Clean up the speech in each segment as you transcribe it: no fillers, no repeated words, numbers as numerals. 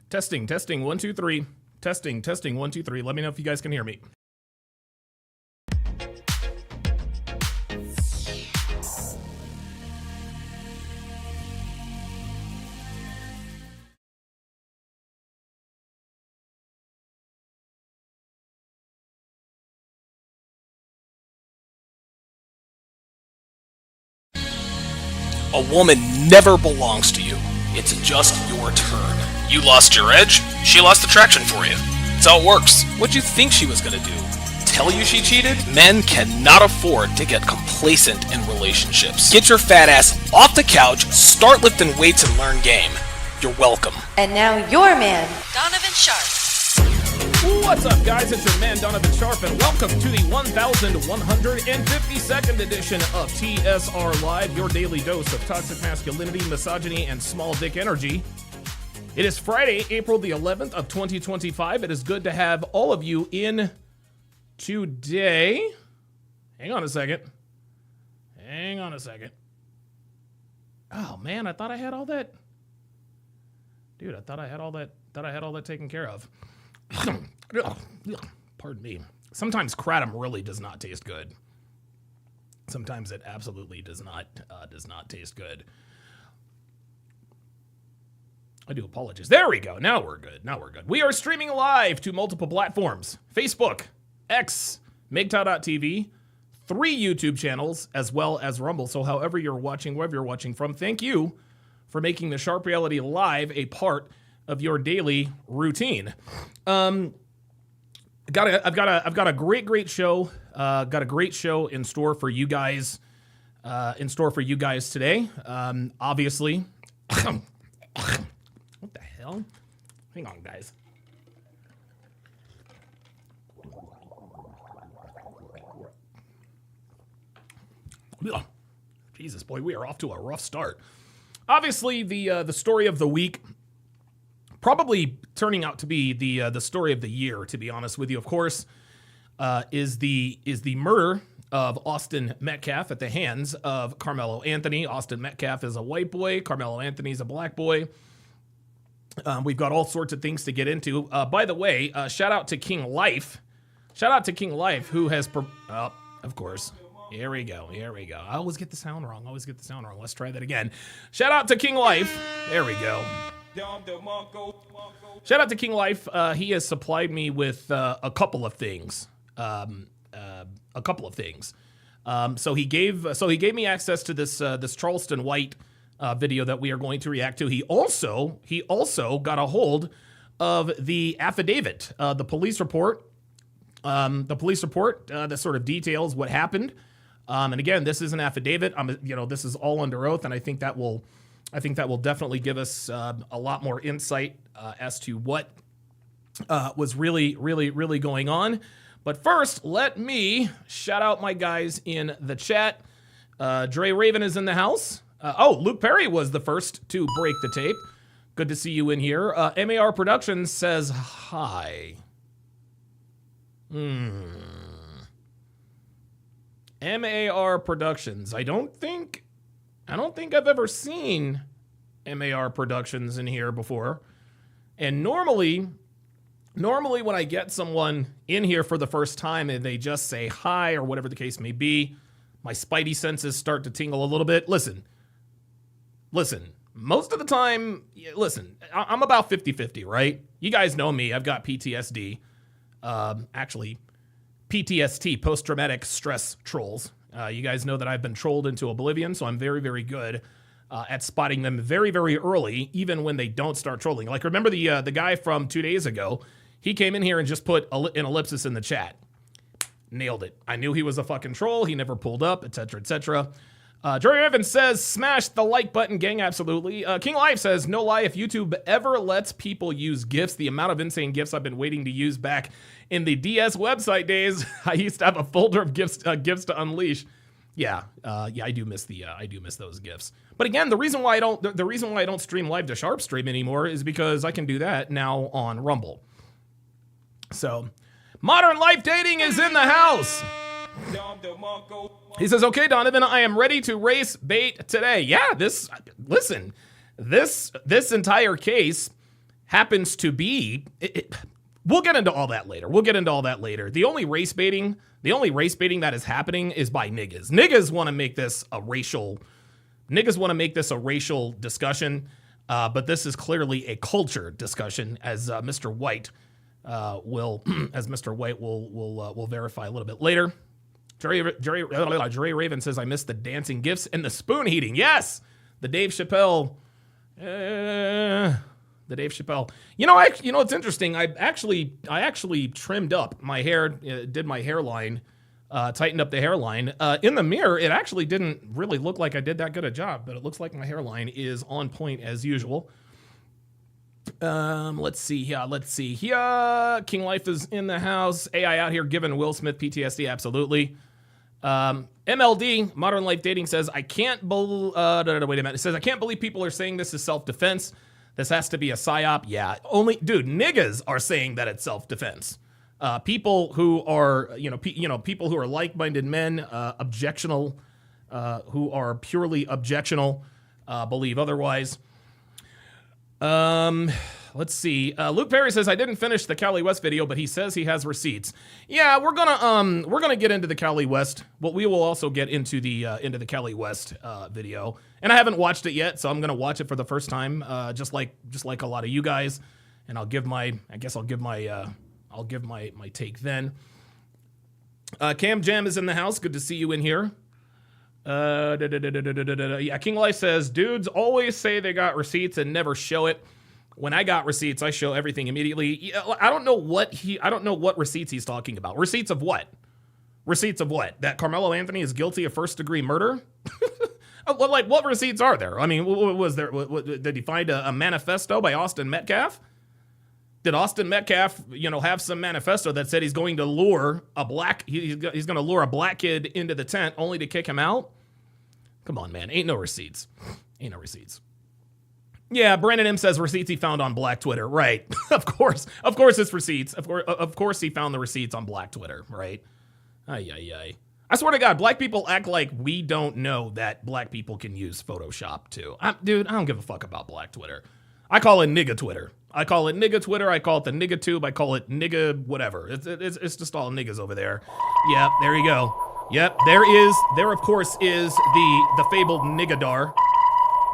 Testing, 1, 2, 3. Testing, 1, 2, 3. Let me know if you guys can hear me. A woman never belongs to you. It's just your turn. You lost your edge, she lost attraction for you. That's how it works. What'd you think she was gonna do? Tell you she cheated? Men cannot afford to get complacent in relationships. Get your fat ass off the couch, start lifting weights, and learn game. You're welcome. And now your man, Donovan Sharp. What's up, guys? It's your man, Donovan Sharp, and welcome to the 1152nd edition of TSR Live, your daily dose of toxic masculinity, misogyny, and small dick energy. It is Friday, April the 11th of 2025. It is good to have all of you in today. Hang on a second. Oh, man, I thought I had all that. Dude, I thought I had all that taken care of. Pardon me. Sometimes kratom really does not taste good. Sometimes it absolutely does not taste good. I do apologize. There we go. Now we're good. We are streaming live to multiple platforms: Facebook, X, MGTOW.tv, 3 YouTube channels, as well as Rumble. So however you're watching, wherever you're watching from, thank you for making the Sharp Reality Live a part of your daily routine. I've got a great show. Got a great show in store for you guys. Today. Obviously. What the hell? Hang on, guys. Jesus, boy, we are off to a rough start. Obviously, the story of the week, probably turning out to be the story of the year, to be honest with you, of course, is the murder of Austin Metcalf at the hands of Karmelo Anthony. Austin Metcalf is a white boy. Karmelo Anthony is a black boy. We've got all sorts of things to get into. By the way, shout out to King Life. Who has, of course. Here we go. I always get the sound wrong. Let's try that again. Shout out to King Life. There we go. Shout out to King Life. He has supplied me with a couple of things. So he gave me access to this Charleston White video that we are going to react to. He also got a hold of the affidavit, the police report that sort of details what happened. And again, this is an affidavit. This is all under oath, and I think that will definitely give us a lot more insight as to what was really going on. But first, let me shout out my guys in the chat. Dre Raven is in the house. Luke Perry was the first to break the tape. Good to see you in here. MAR Productions says hi. MAR Productions. I don't think I've ever seen MAR Productions in here before. And normally when I get someone in here for the first time and they just say hi or whatever the case may be, my spidey senses start to tingle a little bit. Listen. Most of the time, I'm about 50-50, right? You guys know me. I've got PTSD. Actually, PTSD, post-traumatic stress trolls. You guys know that I've been trolled into oblivion, so I'm very, very good at spotting them very, very early, even when they don't start trolling. Like, remember the guy from 2 days ago? He came in here and just put an ellipsis in the chat. Nailed it. I knew he was a fucking troll. He never pulled up, etc., etc. Jerry Evans says, smash the like button, gang, absolutely. King Life says, no lie, if YouTube ever lets people use GIFs, the amount of insane GIFs I've been waiting to use back in the DS website days, I used to have a folder of GIFs to unleash. Yeah, I do miss those GIFs. But again, the reason why I don't stream live to Sharp Stream anymore is because I can do that now on Rumble. So, Modern Life Dating is in the house. He says, okay, Donovan, I am ready to race bait today. Yeah, this entire case happens to be, we'll get into all that later. The only race baiting that is happening is by niggas. Niggas want to make this a racial discussion, but this is clearly a culture discussion, as Mr. White will verify a little bit later. Jerry Raven says, I missed the dancing gifts and the spoon heating. Yes, the Dave Chappelle. It's interesting. I actually trimmed up my hair, did my hairline, tightened up the hairline. In the mirror, it actually didn't really look like I did that good a job, but it looks like my hairline is on point as usual. Let's see here. King Life is in the house. AI out here giving Will Smith PTSD. Absolutely. MLD, Modern Life Dating says, wait a minute. It says, I can't believe people are saying this is self-defense. This has to be a psyop. Yeah, niggas are saying that it's self-defense. People who are, people who are like-minded men, objectional, who are purely objectional, believe otherwise. Let's see. Luke Perry says, I didn't finish the Cali West video, but he says he has receipts. Yeah, we're gonna get into the Cali West. Well, we will also get into the Cali West video, and I haven't watched it yet, so I'm gonna watch it for the first time, just like a lot of you guys, and I'll give my take then. Cam Jam is in the house. Good to see you in here. Yeah, King Life says, dudes always say they got receipts and never show it. When I got receipts, I show everything immediately. I don't know what receipts he's talking about. Receipts of what? That Carmelo Anthony is guilty of first-degree murder? Like, what receipts are there? I mean, was there? Did he find a manifesto by Austin Metcalf? Did Austin Metcalf, have some manifesto that said he's going to lure he's going to lure a black kid into the tent only to kick him out? Come on, man. Ain't no receipts. Yeah, Brandon M says receipts he found on Black Twitter. Right. Of course it's receipts. Of course he found the receipts on Black Twitter, right? Ay. I swear to God, black people act like we don't know that black people can use Photoshop too. Dude, I don't give a fuck about Black Twitter. I call it nigga Twitter. I call it nigga Twitter. I call it the nigga tube. I call it nigga whatever. It's just all niggas over there. Yep, there you go. Yep, there of course is the fabled niggadar.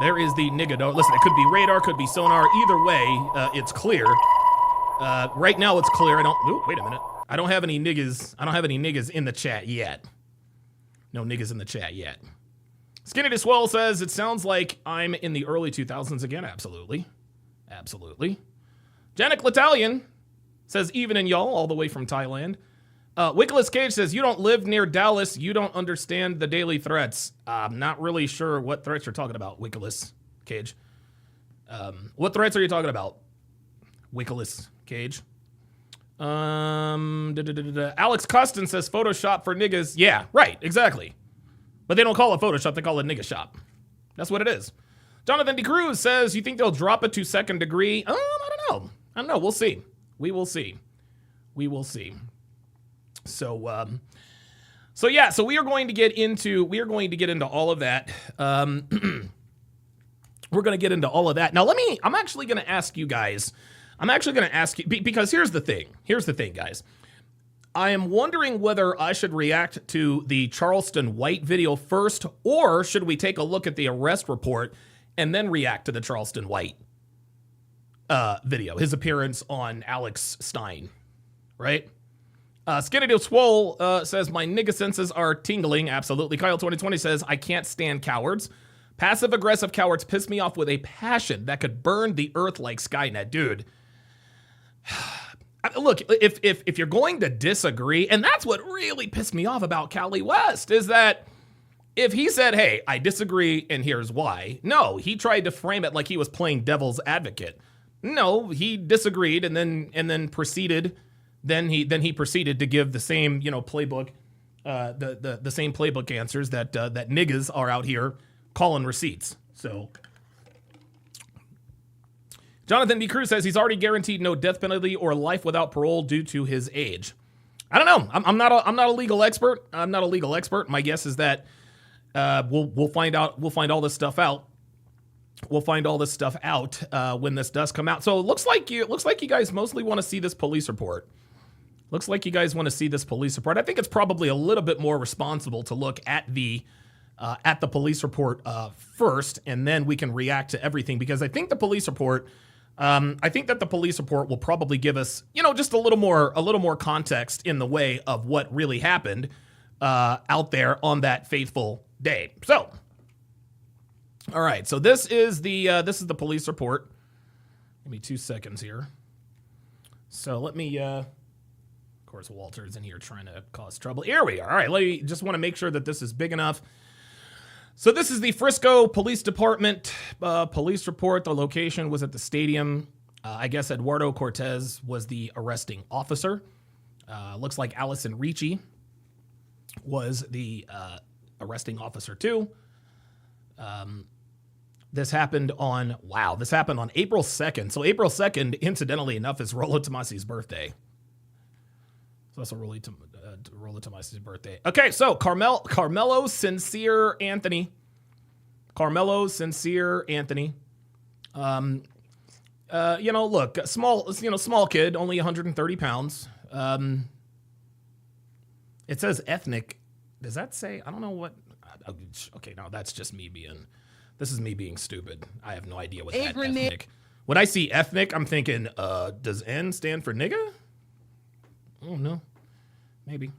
There is the niggadar. Listen, it could be radar, could be sonar. Either way, it's clear. Right now it's clear. Wait a minute. I don't have any niggas in the chat yet. No niggas in the chat yet. Skinny to Swell says, it sounds like I'm in the early 2000s again. Absolutely. Janik L'Italian says, even in y'all, all the way from Thailand. Wickless Cage says, you don't live near Dallas. You don't understand the daily threats. I'm not really sure what threats you're talking about, Wickless Cage. What threats are you talking about, Wickless Cage? Alex Custon says, Photoshop for niggas. Yeah, right, exactly. But they don't call it Photoshop. They call it nigga shop. That's what it is. Jonathan D. Cruz says, you think they'll drop it to second degree? I don't know. We'll see. We will see. So we are going to get into all of that. We're going to get into all of that. Now, I'm actually going to ask you guys. Because here's the thing, guys. I am wondering whether I should react to the Charleston White video first, or should we take a look at the arrest report and then react to the Charleston White video, his appearance on Alex Stein, right? Skinny to Swole says, my nigga senses are tingling. Absolutely. Kyle 2020 says, I can't stand cowards. Passive-aggressive cowards piss me off with a passion that could burn the earth like Skynet. Dude, look, if you're going to disagree, and that's what really pissed me off about Cali West, is that if he said, hey, I disagree and here's why. No, he tried to frame it like he was playing devil's advocate. No, he disagreed and then proceeded. Then he proceeded to give the same, playbook, the same playbook answers that niggas are out here calling receipts. So Jonathan D. Cruz says he's already guaranteed no death penalty or life without parole due to his age. I don't know. I'm not a legal expert. My guess is that we'll find out. We'll find all this stuff out We'll find all this stuff out when this does come out. So it looks like you guys mostly want to see this police report. Looks like you guys want to see this police report. I think it's probably a little bit more responsible to look at the police report first, and then we can react to everything, because I think the police report. I think that the police report will probably give us, just a little more context in the way of what really happened out there on that fateful day. So. All right, so this is the police report. Give me 2 seconds here. So let me, of course, Walter's in here trying to cause trouble. Here we are. All right, just want to make sure that this is big enough. So this is the Frisco Police Department police report. The location was at the stadium. I guess Eduardo Cortez was the arresting officer. Looks like Allison Ricci was the arresting officer too. This happened on April 2nd. So April 2nd, incidentally enough, is Rollo Tomasi's birthday. So that's Rollo Tomasi's birthday. Okay, so Karmelo Sincere Anthony. Look, small kid, only 130 pounds. It says ethnic. Does that say? I don't know what. Okay, no, that's just me being. This is me being stupid. I have no idea what that ethnic. When I see ethnic, I'm thinking, does N stand for nigga? Oh, no. Maybe.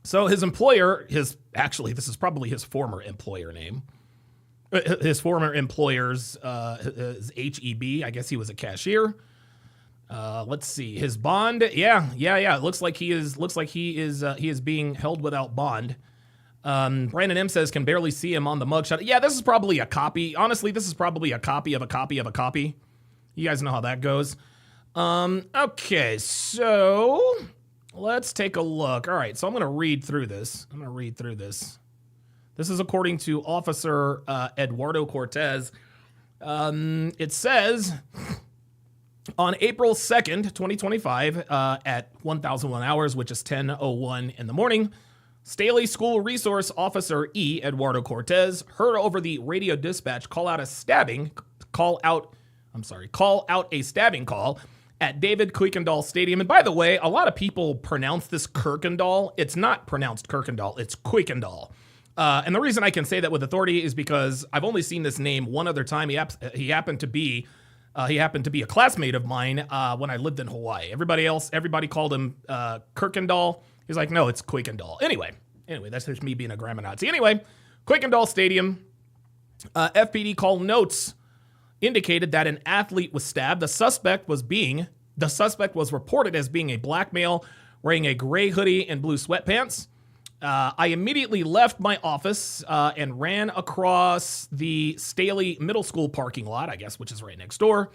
So his employer, this is probably his former employer name. His former employer's is HEB. I guess he was a cashier. Let's see. His bond. Yeah. It looks like he is being held without bond. Brandon M says can barely see him on the mugshot. Yeah, this is probably a copy. Honestly, this is probably a copy of a copy of a copy. You guys know how that goes. Okay, so let's take a look. All right, so I'm going to read through this. This is according to Officer Eduardo Cortez. It says on April 2nd, 2025, at 1001 hours, which is 10:01 in the morning, Staley School Resource Officer E. Eduardo Cortez heard over the radio dispatch call out a stabbing call at David Kuykendall Stadium. And by the way, a lot of people pronounce this Kirkendall. It's not pronounced Kirkendall, it's Kuykendall. And the reason I can say that with authority is because I've only seen this name one other time. He happened to be a classmate of mine when I lived in Hawaii. Everybody called him Kirkendall. He's like, no, it's Kuykendall. Anyway, that's just me being a grammar Nazi. Anyway, Kuykendall Stadium, FPD call notes indicated that an athlete was stabbed. The suspect was reported as being a black male wearing a gray hoodie and blue sweatpants. I immediately left my office and ran across the Staley Middle School parking lot, I guess, which is right next door,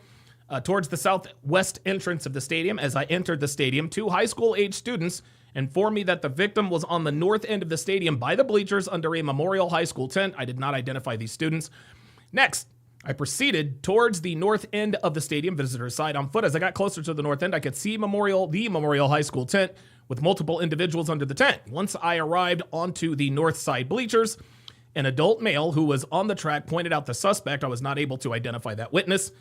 towards the southwest entrance of the stadium. As I entered the stadium, 2 high school-age students informed me that the victim was on the north end of the stadium by the bleachers under a Memorial High School tent. I did not identify these students. Next, I proceeded towards the north end of the stadium, visitor side, on foot. As I got closer to the north end, I could see the Memorial High School tent with multiple individuals under the tent. Once I arrived onto the north side bleachers, an adult male who was on the track pointed out the suspect. I was not able to identify that witness.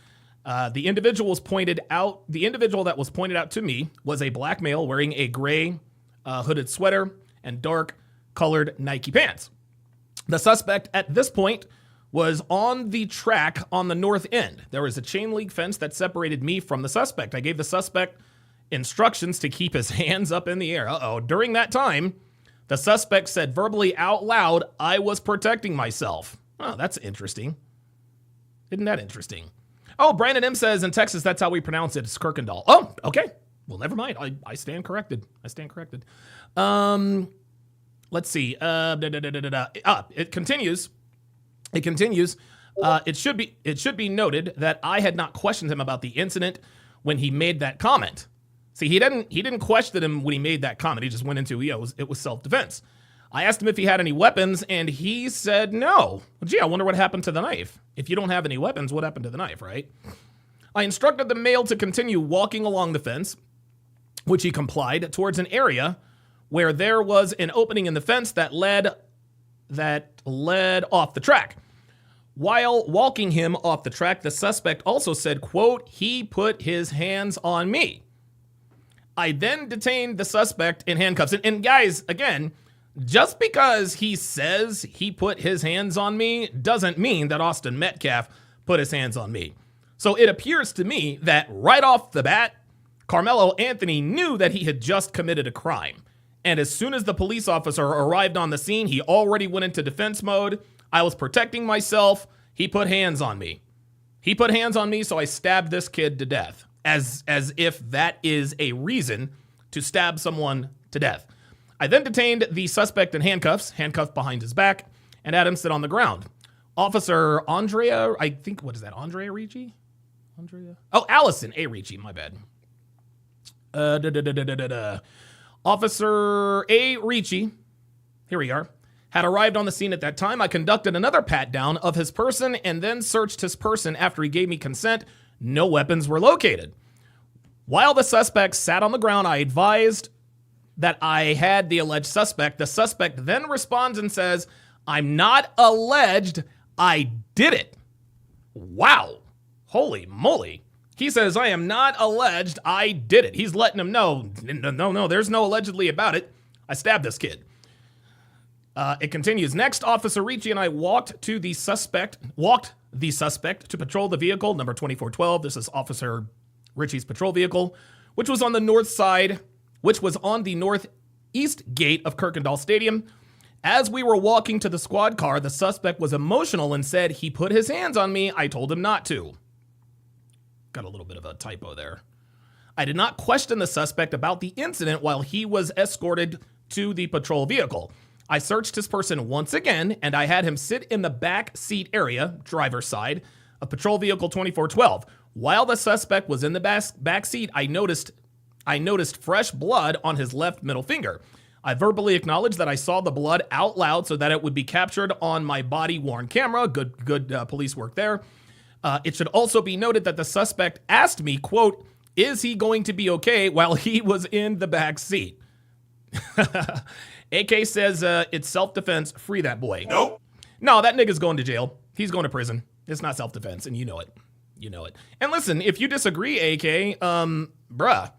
The individual that was pointed out to me was a black male wearing a gray hooded sweater and dark colored Nike pants. The suspect at this point was on the track on the north end. There was a chain link fence that separated me from the suspect. I gave the suspect instructions to keep his hands up in the air. During that time, the suspect said verbally out loud, "I was protecting myself." Oh, that's interesting. Isn't that interesting? Oh, Brandon M says in Texas, that's how we pronounce it. It's Kirkendall. Oh, okay. Well, never mind. I stand corrected. Let's see. It continues. It should be noted that I had not questioned him about the incident when he made that comment. See, he didn't question him when he made that comment. He just went into, it was self-defense. I asked him if he had any weapons, and he said no. Well, gee, I wonder what happened to the knife. If you don't have any weapons, what happened to the knife, right? I instructed the male to continue walking along the fence, which he complied, towards an area where there was an opening in the fence that led off the track. While walking him off the track, the suspect also said, quote, he put his hands on me. I then detained the suspect in handcuffs. And guys, again, just because he says he put his hands on me doesn't mean that Austin Metcalf put his hands on me. So it appears to me that right off the bat, Karmelo Anthony knew that he had just committed a crime. And as soon as the police officer arrived on the scene, he already went into defense mode. I was protecting myself. He put hands on me. He put hands on me, so I stabbed this kid to death. As if that is a reason to stab someone to death. I then detained the suspect in handcuffs, handcuffed behind his back, and had him sit on the ground. Officer Andrea, I think, what is that, Andrea Ricci? Allison A. Ricci, my bad. Officer A. Ricci, here we are, had arrived on the scene at that time. I conducted another pat-down of his person and then searched his person after he gave me consent. No weapons were located. While the suspect sat on the ground, I advised that I had the alleged suspect. The suspect then responds and says, I'm not alleged, I did it. Wow. Holy moly. He says, I am not alleged, I did it. He's letting him know, no, there's no allegedly about it. I stabbed this kid. It continues. Next, Officer Ricci and I walked the suspect to patrol the vehicle, number 2412. This is Officer Ricci's patrol vehicle, which was on the northeast gate of Kirkendall Stadium. As we were walking to the squad car, the suspect was emotional and said he put his hands on me. I told him not to. Got a little bit of a typo there. I did not question the suspect about the incident while he was escorted to the patrol vehicle. I searched his person once again, and I had him sit in the back seat area, driver's side, of patrol vehicle 2412. While the suspect was in the back seat, I noticed fresh blood on his left middle finger. I verbally acknowledged that I saw the blood out loud so that it would be captured on my body-worn camera. Good police work there. It should also be noted that the suspect asked me, quote, is he going to be okay while he was in the back seat? AK says it's self-defense. Free that boy. Nope. No, that nigga's going to jail. He's going to prison. It's not self-defense, and you know it. You know it. And listen, if you disagree, AK, bruh,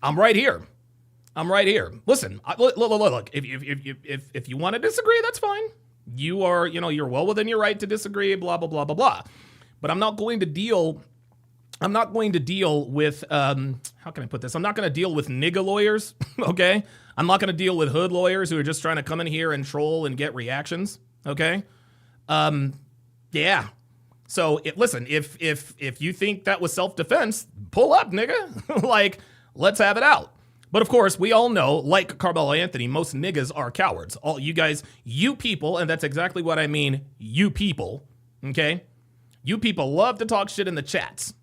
I'm right here. Listen, look. If you want to disagree, that's fine. You are, you're well within your right to disagree. Blah blah blah blah blah. But I'm not going to deal with how can I put this? I'm not going to deal with nigga lawyers. Okay. I'm not going to deal with hood lawyers who are just trying to come in here and troll and get reactions. Okay. Yeah. So listen, if you think that was self-defense, pull up, nigga. Like, let's have it out. But of course, we all know, like Karmelo Anthony, most niggas are cowards. All you guys, you people, and that's exactly what I mean, you people, okay? You people love to talk shit in the chats.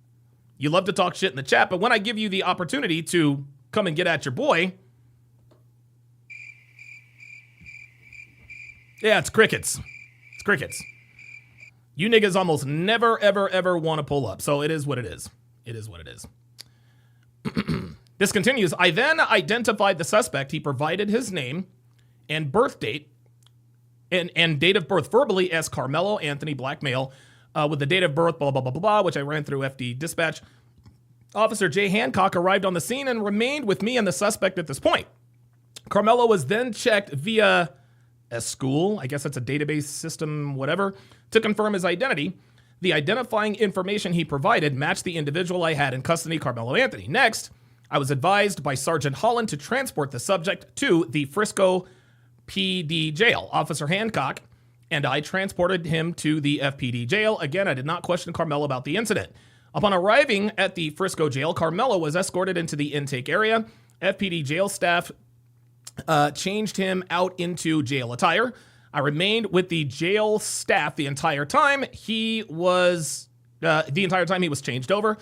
You love to talk shit in the chat, but when I give you the opportunity to come and get at your boy, yeah, it's crickets. It's crickets. You niggas almost never, ever, ever want to pull up. So it is what it is. It is what it is. This continues. I then identified the suspect. He provided his name and birth date and date of birth verbally as Karmelo Anthony, black male, with the date of birth, blah, blah, blah, blah, blah, which I ran through FD dispatch. Officer Jay Hancock arrived on the scene and remained with me and the suspect at this point. Karmelo was then checked via a school, I guess that's a database system, whatever, to confirm his identity. The identifying information he provided matched the individual I had in custody, Karmelo Anthony. Next, I was advised by Sergeant Holland to transport the subject to the Frisco PD jail. Officer Hancock and I transported him to the FPD jail. Again, I did not question Karmelo about the incident. Upon arriving at the Frisco jail, Karmelo was escorted into the intake area. FPD jail staff changed him out into jail attire. I remained with the jail staff the entire time. He was changed over.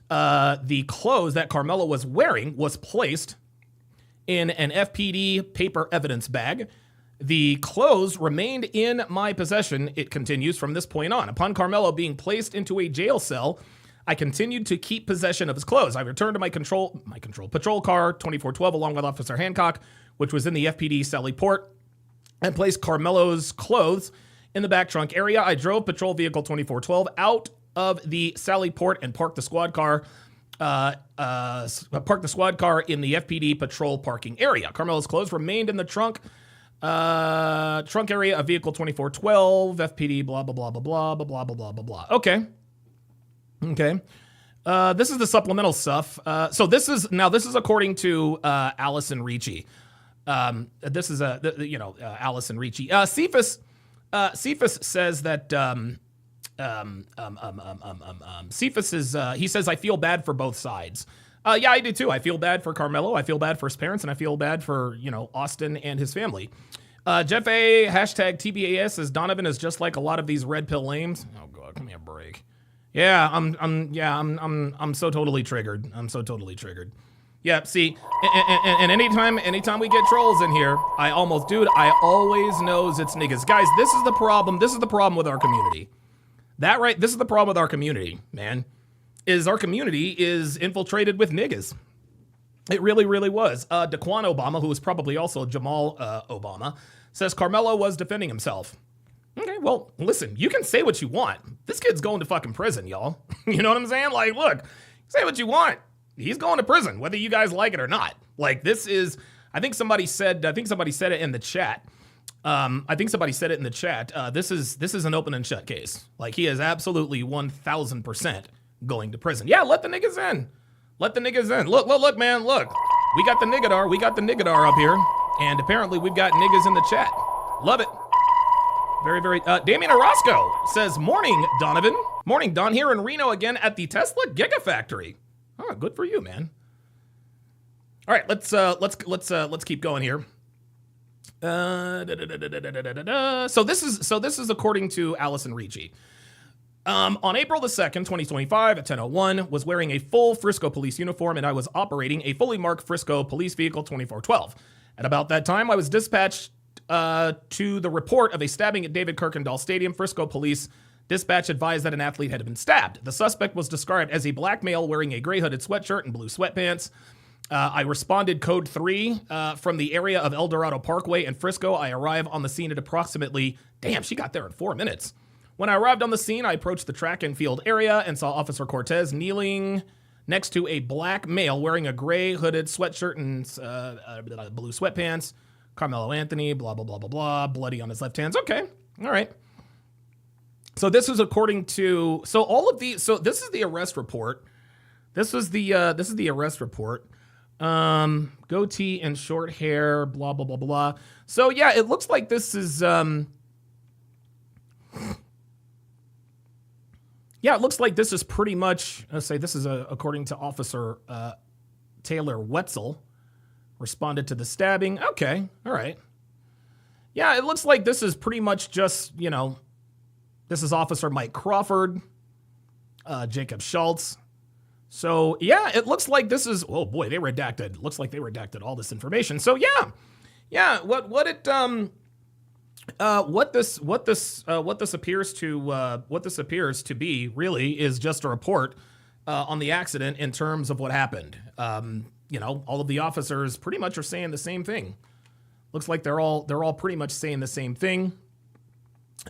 The clothes that Karmelo was wearing was placed in an FPD paper evidence bag. The clothes remained in my possession. It continues from this point on. Upon Karmelo being placed into a jail cell, I continued to keep possession of his clothes. I returned to my patrol car, 2412, along with Officer Hancock, which was in the FPD Sally Port, and placed Karmelo's clothes in the back trunk area. I drove patrol vehicle 2412 out of the Sally Port and parked the squad car. Parked the squad car in the FPD patrol parking area. Karmelo's clothes remained in the trunk area of vehicle 2412. FPD. Blah blah blah blah blah blah blah blah blah blah. Okay. This is the supplemental stuff. So this is according to Allison Ricci. This is Allison Ricci. Cephas says that Cephas is he says I feel bad for both sides. Yeah, I do too. I feel bad for Karmelo. I feel bad for his parents, and I feel bad for Austin and his family. Jeff A hashtag TBAS says Donovan is just like a lot of these red pill lames. Oh God, give me a break. Yeah, I'm so totally triggered. I'm so totally triggered. Yeah, see, and anytime we get trolls in here, I always knows it's niggas. Guys, this is the problem. This is the problem with our community. This is the problem with our community, man. Is our community is infiltrated with niggas. It really, really was. Daquan Obama, who is probably also Jamal Obama, says Karmelo was defending himself. Okay, well, listen, you can say what you want. This kid's going to fucking prison, y'all. You know what I'm saying? Like, look, say what you want. He's going to prison, whether you guys like it or not. Like, this is, I think somebody said it in the chat. This is an open and shut case. Like, he is absolutely 1,000% going to prison. Yeah, let the niggas in. Let the niggas in. Look, man, look. We got the niggadar. We got the niggadar up here. And apparently we've got niggas in the chat. Love it. Very, very. Damien Orozco says, morning, Donovan. Morning, Don. Here in Reno again at the Tesla Gigafactory. Oh, good for you, man. All right, let's keep going here. So this is according to Allison Ricci. On April the 2nd, 2025 at 10:01, was wearing a full Frisco police uniform and I was operating a fully marked Frisco police vehicle 2412. At about that time, I was dispatched to the report of a stabbing at David Kirkendall Stadium. Frisco police dispatch advised that an athlete had been stabbed. The suspect was described as a black male wearing a gray hooded sweatshirt and blue sweatpants. I responded code 3 from the area of El Dorado Parkway in Frisco. I arrived on the scene at approximately, damn, she got there in 4 minutes. When I arrived on the scene, I approached the track and field area and saw Officer Cortez kneeling next to a black male wearing a gray hooded sweatshirt and blue sweatpants. Carmelo Anthony, blah, blah, blah, blah, blah, bloody on his left hands. Okay, all right. So this is according to, so this is the arrest report. This is the arrest report. Goatee and short hair, blah, blah, blah, blah. So yeah, it looks like this is, pretty much, let's say this is according to Officer Taylor Wetzel, responded to the stabbing. Okay, all right. Yeah, it looks like this is pretty much just, this is Officer Mike Crawford, Jacob Schultz. So yeah, it looks like this is, oh boy, they redacted. Looks like they redacted all this information. So yeah. What this appears to be really is just a report on the accident in terms of what happened. All of the officers pretty much are saying the same thing. Looks like they're all pretty much saying the same thing.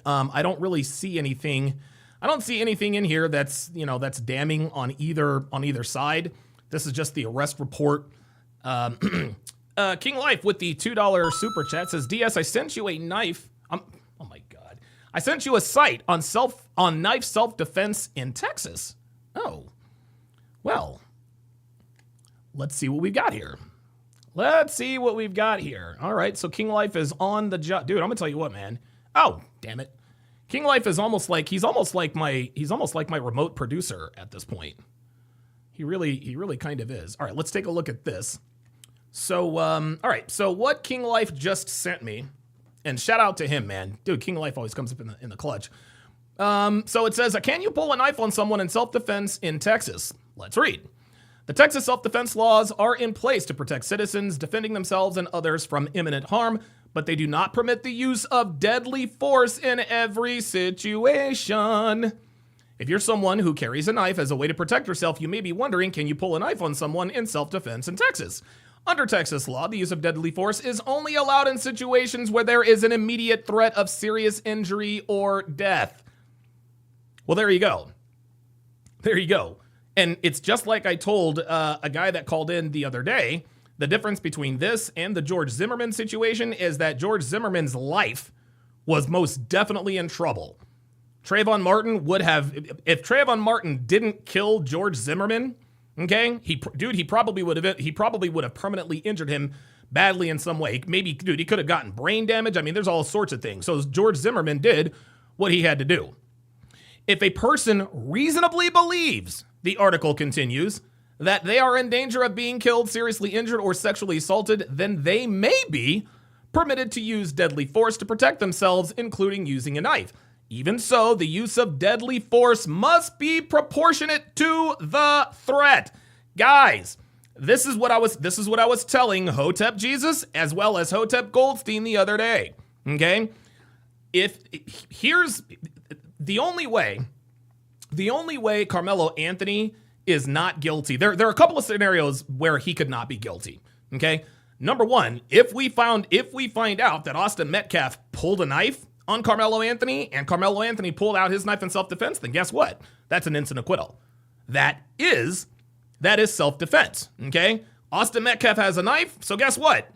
I don't really see anything. I don't see anything in here that's damning on either side. This is just the arrest report. King Life with the $2 super chat says, DS, I sent you a knife. Oh my God. I sent you a site on knife self-defense in Texas. Oh, well, let's see what we got here. All right. So King Life is on the job. Dude, I'm gonna tell you what, man. Oh, damn it. King Life is almost like my remote producer at this point. He really kind of is. All right, let's take a look at this. So, all right. So what King Life just sent me, and shout out to him, man. Dude, King Life always comes up in the clutch. So it says, can you pull a knife on someone in self-defense in Texas? Let's read. The Texas self-defense laws are in place to protect citizens defending themselves and others from imminent harm, but they do not permit the use of deadly force in every situation. If you're someone who carries a knife as a way to protect yourself, you may be wondering, can you pull a knife on someone in self-defense in Texas? Under Texas law, the use of deadly force is only allowed in situations where there is an immediate threat of serious injury or death. Well, there you go. There you go. And it's just like I told a guy that called in the other day, the difference between this and the George Zimmerman situation is that George Zimmerman's life was most definitely in trouble. Trayvon Martin would have, if Trayvon Martin didn't kill George Zimmerman, okay, he probably would have permanently injured him badly in some way. Maybe, he could have gotten brain damage. I mean, there's all sorts of things. So George Zimmerman did what he had to do. If a person reasonably believes, the article continues, that they are in danger of being killed, seriously injured, or sexually assaulted, then they may be permitted to use deadly force to protect themselves, including using a knife. Even so, the use of deadly force must be proportionate to the threat. Guys, this is what I was telling Hotep Jesus as well as Hotep Goldstein the other day. Okay? Here's the only way Karmelo Anthony is not guilty. There are a couple of scenarios where he could not be guilty. Okay? Number one, if we find out that Austin Metcalf pulled a knife on Karmelo Anthony and Karmelo Anthony pulled out his knife in self-defense, then guess what? That's an instant acquittal. That is self-defense. Okay? Austin Metcalf has a knife, so guess what?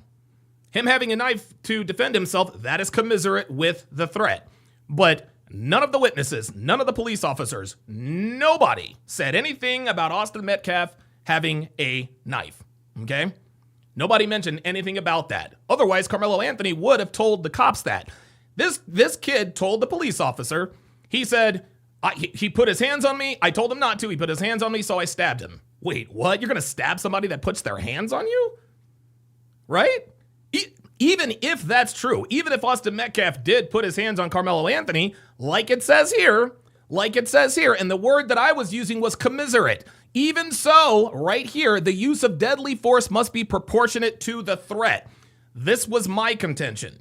Him having a knife to defend himself, that is commiserate with the threat. But none of the witnesses, none of the police officers, nobody said anything about Austin Metcalf having a knife. Okay? Nobody mentioned anything about that. Otherwise, Karmelo Anthony would have told the cops that. This kid told the police officer, he said, he put his hands on me. I told him not to. He put his hands on me, so I stabbed him. Wait, what? You're going to stab somebody that puts their hands on you? Right? Even if that's true, even if Austin Metcalf did put his hands on Karmelo Anthony, like it says here, and the word that I was using was commiserate. Even so, right here, the use of deadly force must be proportionate to the threat. This was my contention.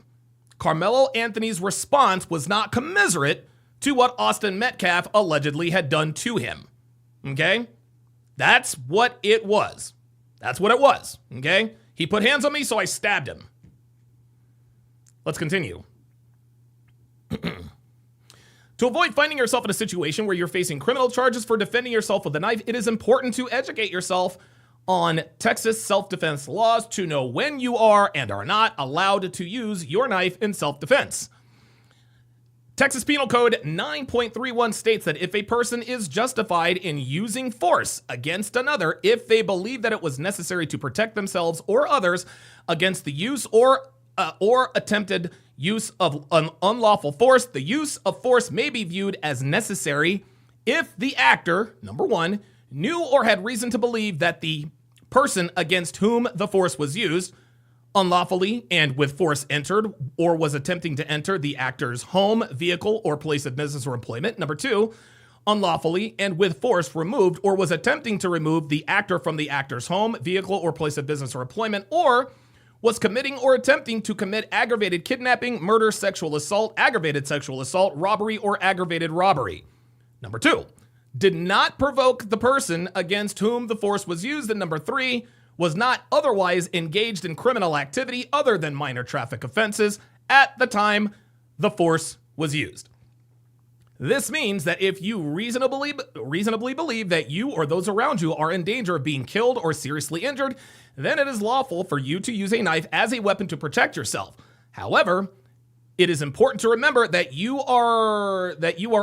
Karmelo Anthony's response was not commiserate to what Austin Metcalf allegedly had done to him. Okay? That's what it was. Okay? He put hands on me, so I stabbed him. Let's continue. To avoid finding yourself in a situation where you're facing criminal charges for defending yourself with a knife, it is important to educate yourself on Texas self-defense laws to know when you are and are not allowed to use your knife in self-defense. Texas Penal Code 9.31 states that if a person is justified in using force against another if they believe that it was necessary to protect themselves or others against the use or attempted use of an unlawful force, the use of force may be viewed as necessary if the actor, number one, knew or had reason to believe that the person against whom the force was used unlawfully and with force entered or was attempting to enter the actor's home, vehicle, or place of business or employment. Number two, unlawfully and with force removed or was attempting to remove the actor from the actor's home, vehicle, or place of business or employment, or was committing or attempting to commit aggravated kidnapping, murder, sexual assault, aggravated sexual assault, robbery, or aggravated robbery. Number two, did not provoke the person against whom the force was used. And number three, was not otherwise engaged in criminal activity other than minor traffic offenses at the time the force was used. This means that if you reasonably believe that you or those around you are in danger of being killed or seriously injured, then it is lawful for you to use a knife as a weapon to protect yourself. However, it is important to remember that you are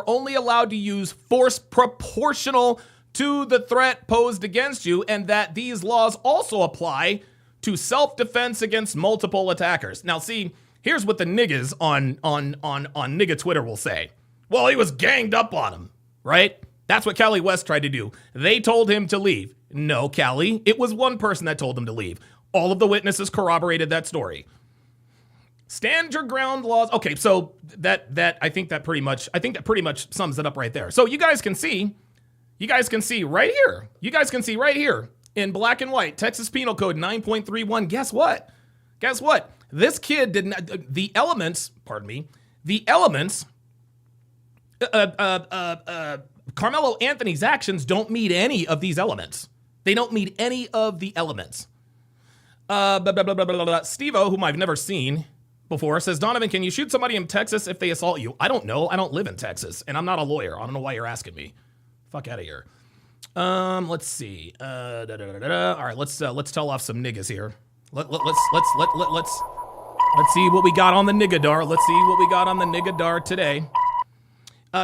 only allowed to use force proportional to the threat posed against you, and that these laws also apply to self-defense against multiple attackers. Now, see, here's what the niggas on nigga Twitter will say. Well, he was ganged up on him, right? That's what Cali West tried to do. They told him to leave. No, Cali, it was one person that told him to leave. All of the witnesses corroborated that story. Stand your ground laws. Okay, so I think that pretty much sums it up right there. So you guys can see right here in black and white, Texas Penal Code 9.31. Guess what? This kid did not, the elements, Karmelo Anthony's actions don't meet any of these elements. They don't meet any of the elements. Steve-O, whom I've never seen before, says, Donovan, can you shoot somebody in Texas if they assault you? I don't know. I don't live in Texas, and I'm not a lawyer. I don't know why you're asking me. Fuck out of here. Let's see. All right, let's tell off some niggas here. Let's see what we got on the niggadar. Let's see what we got on the niggadar today.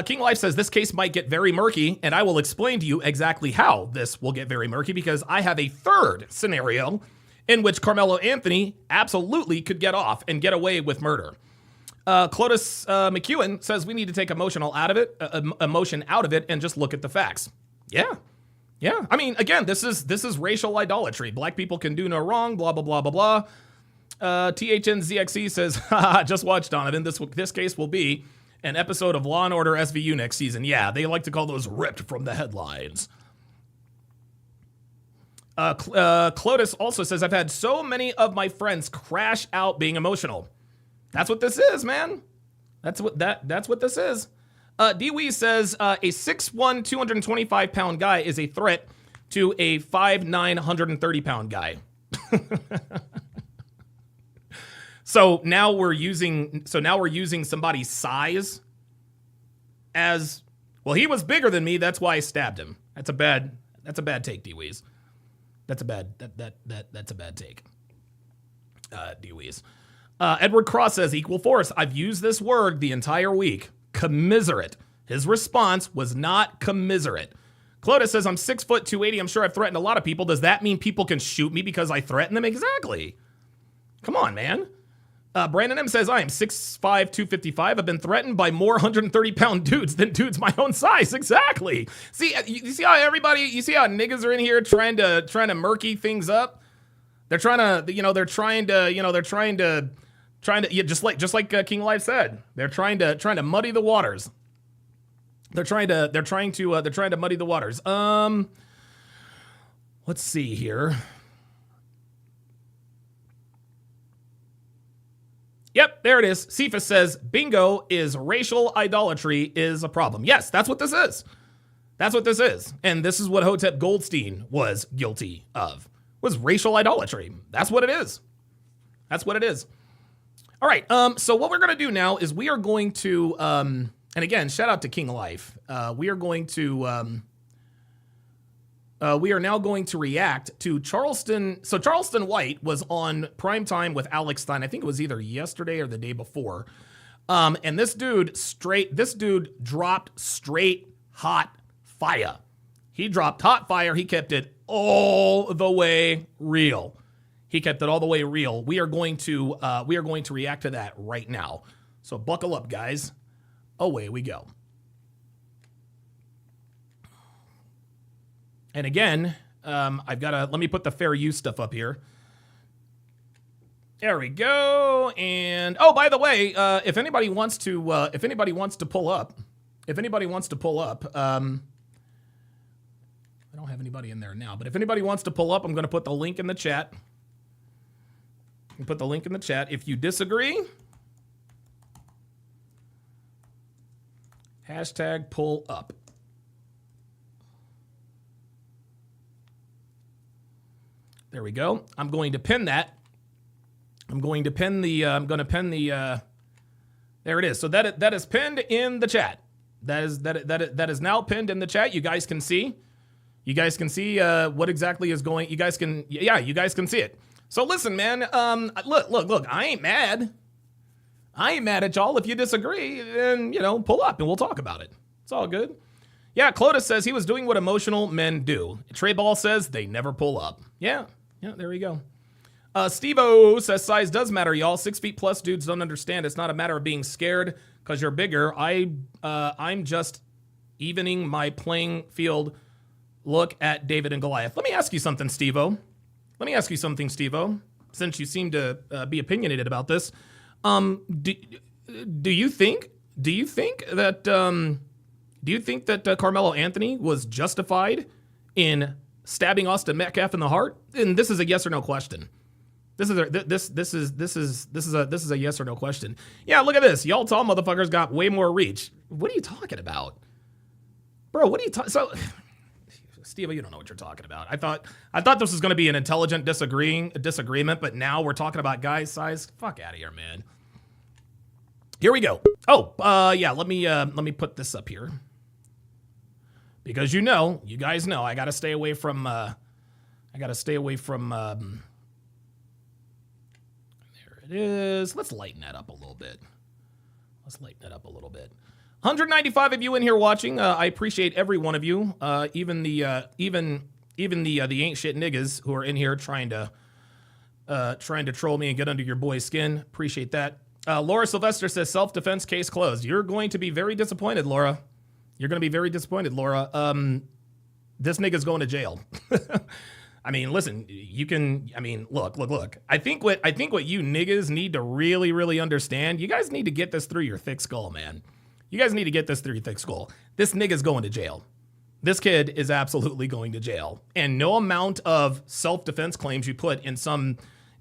King Life says this case might get very murky, and I will explain to you exactly how this will get very murky because I have a third scenario in which Karmelo Anthony absolutely could get off and get away with murder. Clotus McEwen says we need to take emotion out of it and just look at the facts. Yeah. I mean, again, this is racial idolatry. Black people can do no wrong. Blah blah blah blah blah. THNZXE says, just watch Donovan. This case will be an episode of Law & Order SVU next season. Yeah, they like to call those ripped from the headlines. Clotus also says, I've had so many of my friends crash out being emotional. That's what this is, man. That's what this is. Dewey says, a 6'1", 225-pound guy is a threat to a 5'9", 130-pound guy. So now we're using somebody's size as well. He was bigger than me. That's why I stabbed him. That's a bad take, D-Weez. That's a bad take. D-Weez. Edward Cross says equal force. I've used this word the entire week. Commiserate. His response was not commiserate. Clotus says I'm 6 foot 280. I'm sure I've threatened a lot of people. Does that mean people can shoot me because I threaten them? Exactly. Come on, man. Brandon M says, I am 6'5", 255. I've been threatened by more 130-pound dudes than dudes my own size. Exactly. See, you see how niggas are in here trying to murky things up? They're trying to just like King Life said. They're trying to muddy the waters. They're trying to muddy the waters. Let's see here. Yep, there it is. Cephas says, bingo, is racial idolatry is a problem. Yes, that's what this is. That's what this is. And this is what Hotep Goldstein was guilty of, was racial idolatry. That's what it is. That's what it is. All right, so what we're going to do now is we are going to, and again, shout out to King Life. We are now going to react to Charleston. So Charleston White was on primetime with Alex Stein. I think it was either yesterday or the day before. And this dude dropped straight hot fire. He dropped hot fire. He kept it all the way real. We are going to react to that right now. So buckle up, guys. Away we go. And again, let me put the fair use stuff up here. There we go. And oh, by the way, if anybody wants to pull up, I don't have anybody in there now, but if anybody wants to pull up, I'm going to put the link in the chat. If you disagree, hashtag pull up. There we go. I'm going to pin that. There it is. So that is pinned in the chat. That is now pinned in the chat. You guys can see. What exactly is going. You guys can see it. So listen, man. Look. I ain't mad at y'all. If you disagree, then pull up and we'll talk about it. It's all good. Yeah, Clotus says he was doing what emotional men do. Trey Ball says they never pull up. Yeah, there we go. Steve-O says size does matter, y'all. 6 feet plus dudes don't understand. It's not a matter of being scared because you're bigger. I'm just evening my playing field. Look at David and Goliath. Let me ask you something, Steve-O. Since you seem to be opinionated about this. Do you think that Karmelo Anthony was justified in stabbing Austin Metcalf in the heart? And this is a yes or no question. This is a yes or no question. Yeah, look at this. Y'all tall motherfuckers got way more reach. What are you talking about, bro? What are you talking? So, Steve, you don't know what you're talking about. I thought this was going to be an intelligent disagreement, but now we're talking about guy size. Fuck out of here, man. Here we go. Oh, yeah. Let me put this up here because you guys know, I got to stay away from. There it is. Let's lighten that up a little bit. 195 of you in here watching. I appreciate every one of you. Even the ain't shit niggas who are in here trying to troll me and get under your boy's skin. Appreciate that. Laura Sylvester says self-defense case closed. You're going to be very disappointed, Laura. You're going to be very disappointed, Laura. This nigga's going to jail. I mean, listen, look. I think what you niggas need to really, really understand, you guys need to get this through your thick skull, man. You guys need to get this through your thick skull. This nigga's going to jail. This kid is absolutely going to jail. And no amount of self-defense claims you put in some,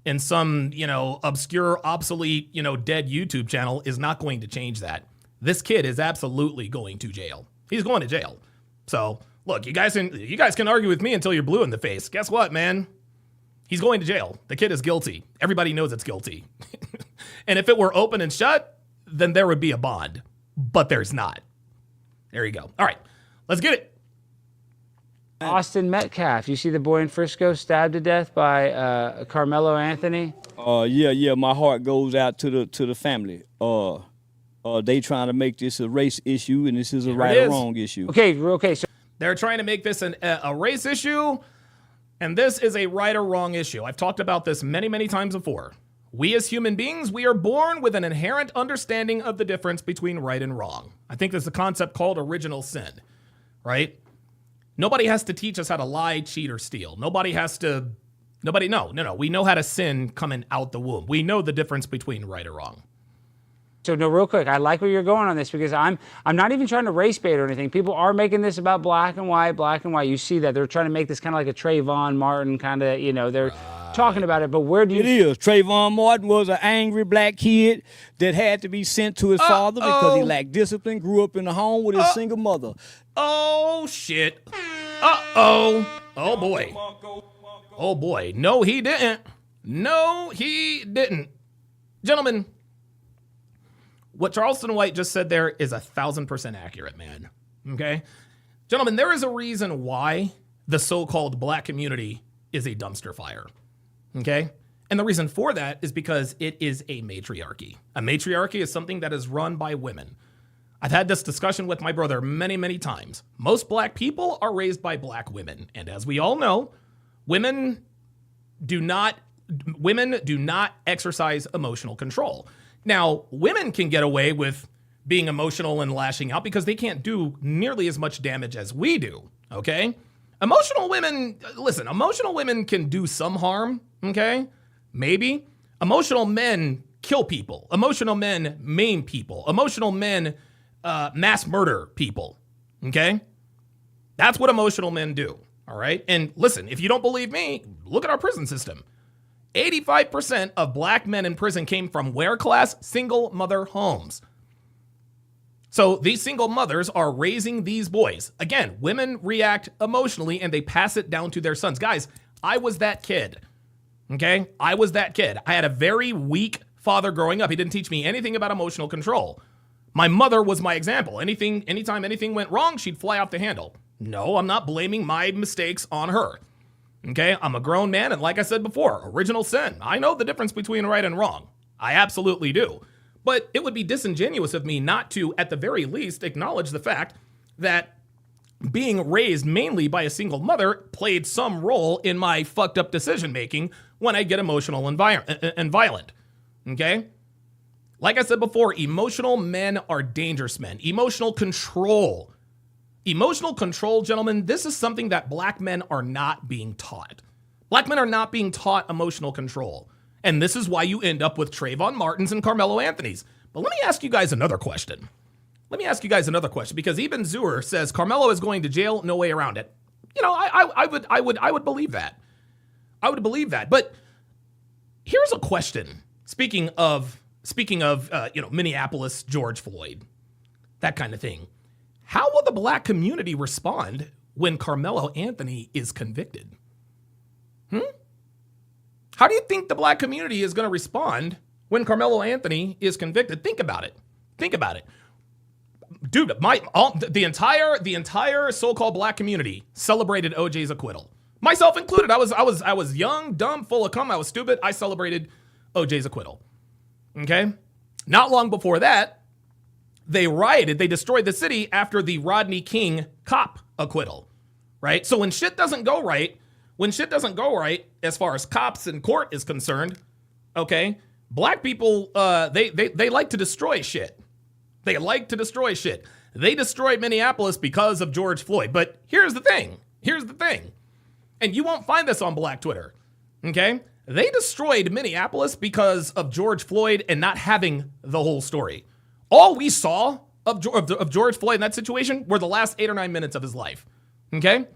obscure, obsolete, dead YouTube channel is not going to change that. This kid is absolutely going to jail. He's going to jail. So, look, you guys can argue with me until you're blue in the face. Guess what, man? He's going to jail. The kid is guilty. Everybody knows it's guilty. And if it were open and shut, then there would be a bond. But there's not. There you go. All right, let's get it. Austin Metcalf. You see the boy in Frisco stabbed to death by Karmelo Anthony? Yeah. My heart goes out to the family. They trying to make this a race issue, and this is a right or wrong issue. Okay. So they're trying to make this a race issue, and this is a right or wrong issue. I've talked about this many, many times before. We as human beings, we are born with an inherent understanding of the difference between right and wrong. I think there's a concept called original sin, right? Nobody has to teach us how to lie, cheat, or steal. No. We know how to sin coming out the womb. We know the difference between right or wrong. So no, real quick, I like where you're going on this because I'm not even trying to race bait or anything. People are making this about black and white. You see that they're trying to make this kind of like a Trayvon Martin kind of, they're talking about it. But where do you? It is. Trayvon Martin was an angry black kid that had to be sent to his father because he lacked discipline. Grew up in a home with his single mother. Oh shit. Oh boy. Oh boy. No, he didn't. Gentlemen. What Charleston White just said there is 1,000% accurate, man. Okay? Gentlemen, there is a reason why the so-called black community is a dumpster fire. Okay? And the reason for that is because it is a matriarchy. A matriarchy is something that is run by women. I've had this discussion with my brother many, many times. Most black people are raised by black women. And as we all know, women do not exercise emotional control. Now, women can get away with being emotional and lashing out because they can't do nearly as much damage as we do, okay? Emotional women can do some harm, okay? Maybe. Emotional men kill people. Emotional men maim people. Emotional men mass murder people, okay? That's what emotional men do, all right? And listen, if you don't believe me, look at our prison system. 85% of black men in prison came from where class? Single mother homes. So these single mothers are raising these boys. Again, women react emotionally and they pass it down to their sons. Guys, I was that kid. Okay? I was that kid. I had a very weak father growing up. He didn't teach me anything about emotional control. My mother was my example. Anytime anything went wrong, she'd fly off the handle. No, I'm not blaming my mistakes on her. Okay, I'm a grown man, and like I said before, original sin. I know the difference between right and wrong. I absolutely do. But it would be disingenuous of me not to, at the very least, acknowledge the fact that being raised mainly by a single mother played some role in my fucked up decision making when I get emotional and violent. Okay? Like I said before, emotional men are dangerous men. Emotional control, gentlemen, this is something that black men are not being taught. Black men are not being taught emotional control. And this is why you end up with Trayvon Martins and Karmelo Anthonys. But let me ask you guys another question. Because Ibn Zur says Karmelo is going to jail, no way around it. I would believe that. But here's a question. Speaking of Minneapolis, George Floyd, that kind of thing. How will the black community respond when Karmelo Anthony is convicted? How do you think the black community is going to respond when Karmelo Anthony is convicted? Think about it. Think about it. Dude, the entire so-called black community celebrated OJ's acquittal. Myself included. I was young, dumb, full of cum. I was stupid. I celebrated OJ's acquittal. Okay? Not long before that, they rioted. They destroyed the city after the Rodney King cop acquittal. Right? So when shit doesn't go right, as far as cops and court is concerned, okay, black people, they like to destroy shit. They like to destroy shit. They destroyed Minneapolis because of George Floyd. But here's the thing. And you won't find this on black Twitter, okay? They destroyed Minneapolis because of George Floyd and not having the whole story. All we saw of George Floyd in that situation were the last 8 or 9 minutes of his life, okay?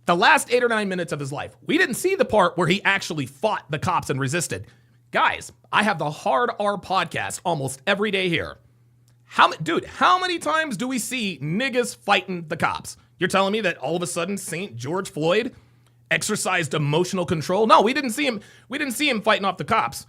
The last 8 or 9 minutes of his life. We didn't see the part where he actually fought the cops and resisted. Guys, I have the Hard R podcast almost every day here. How many times do we see niggas fighting the cops? You're telling me that all of a sudden St. George Floyd exercised emotional control? No, we didn't see him fighting off the cops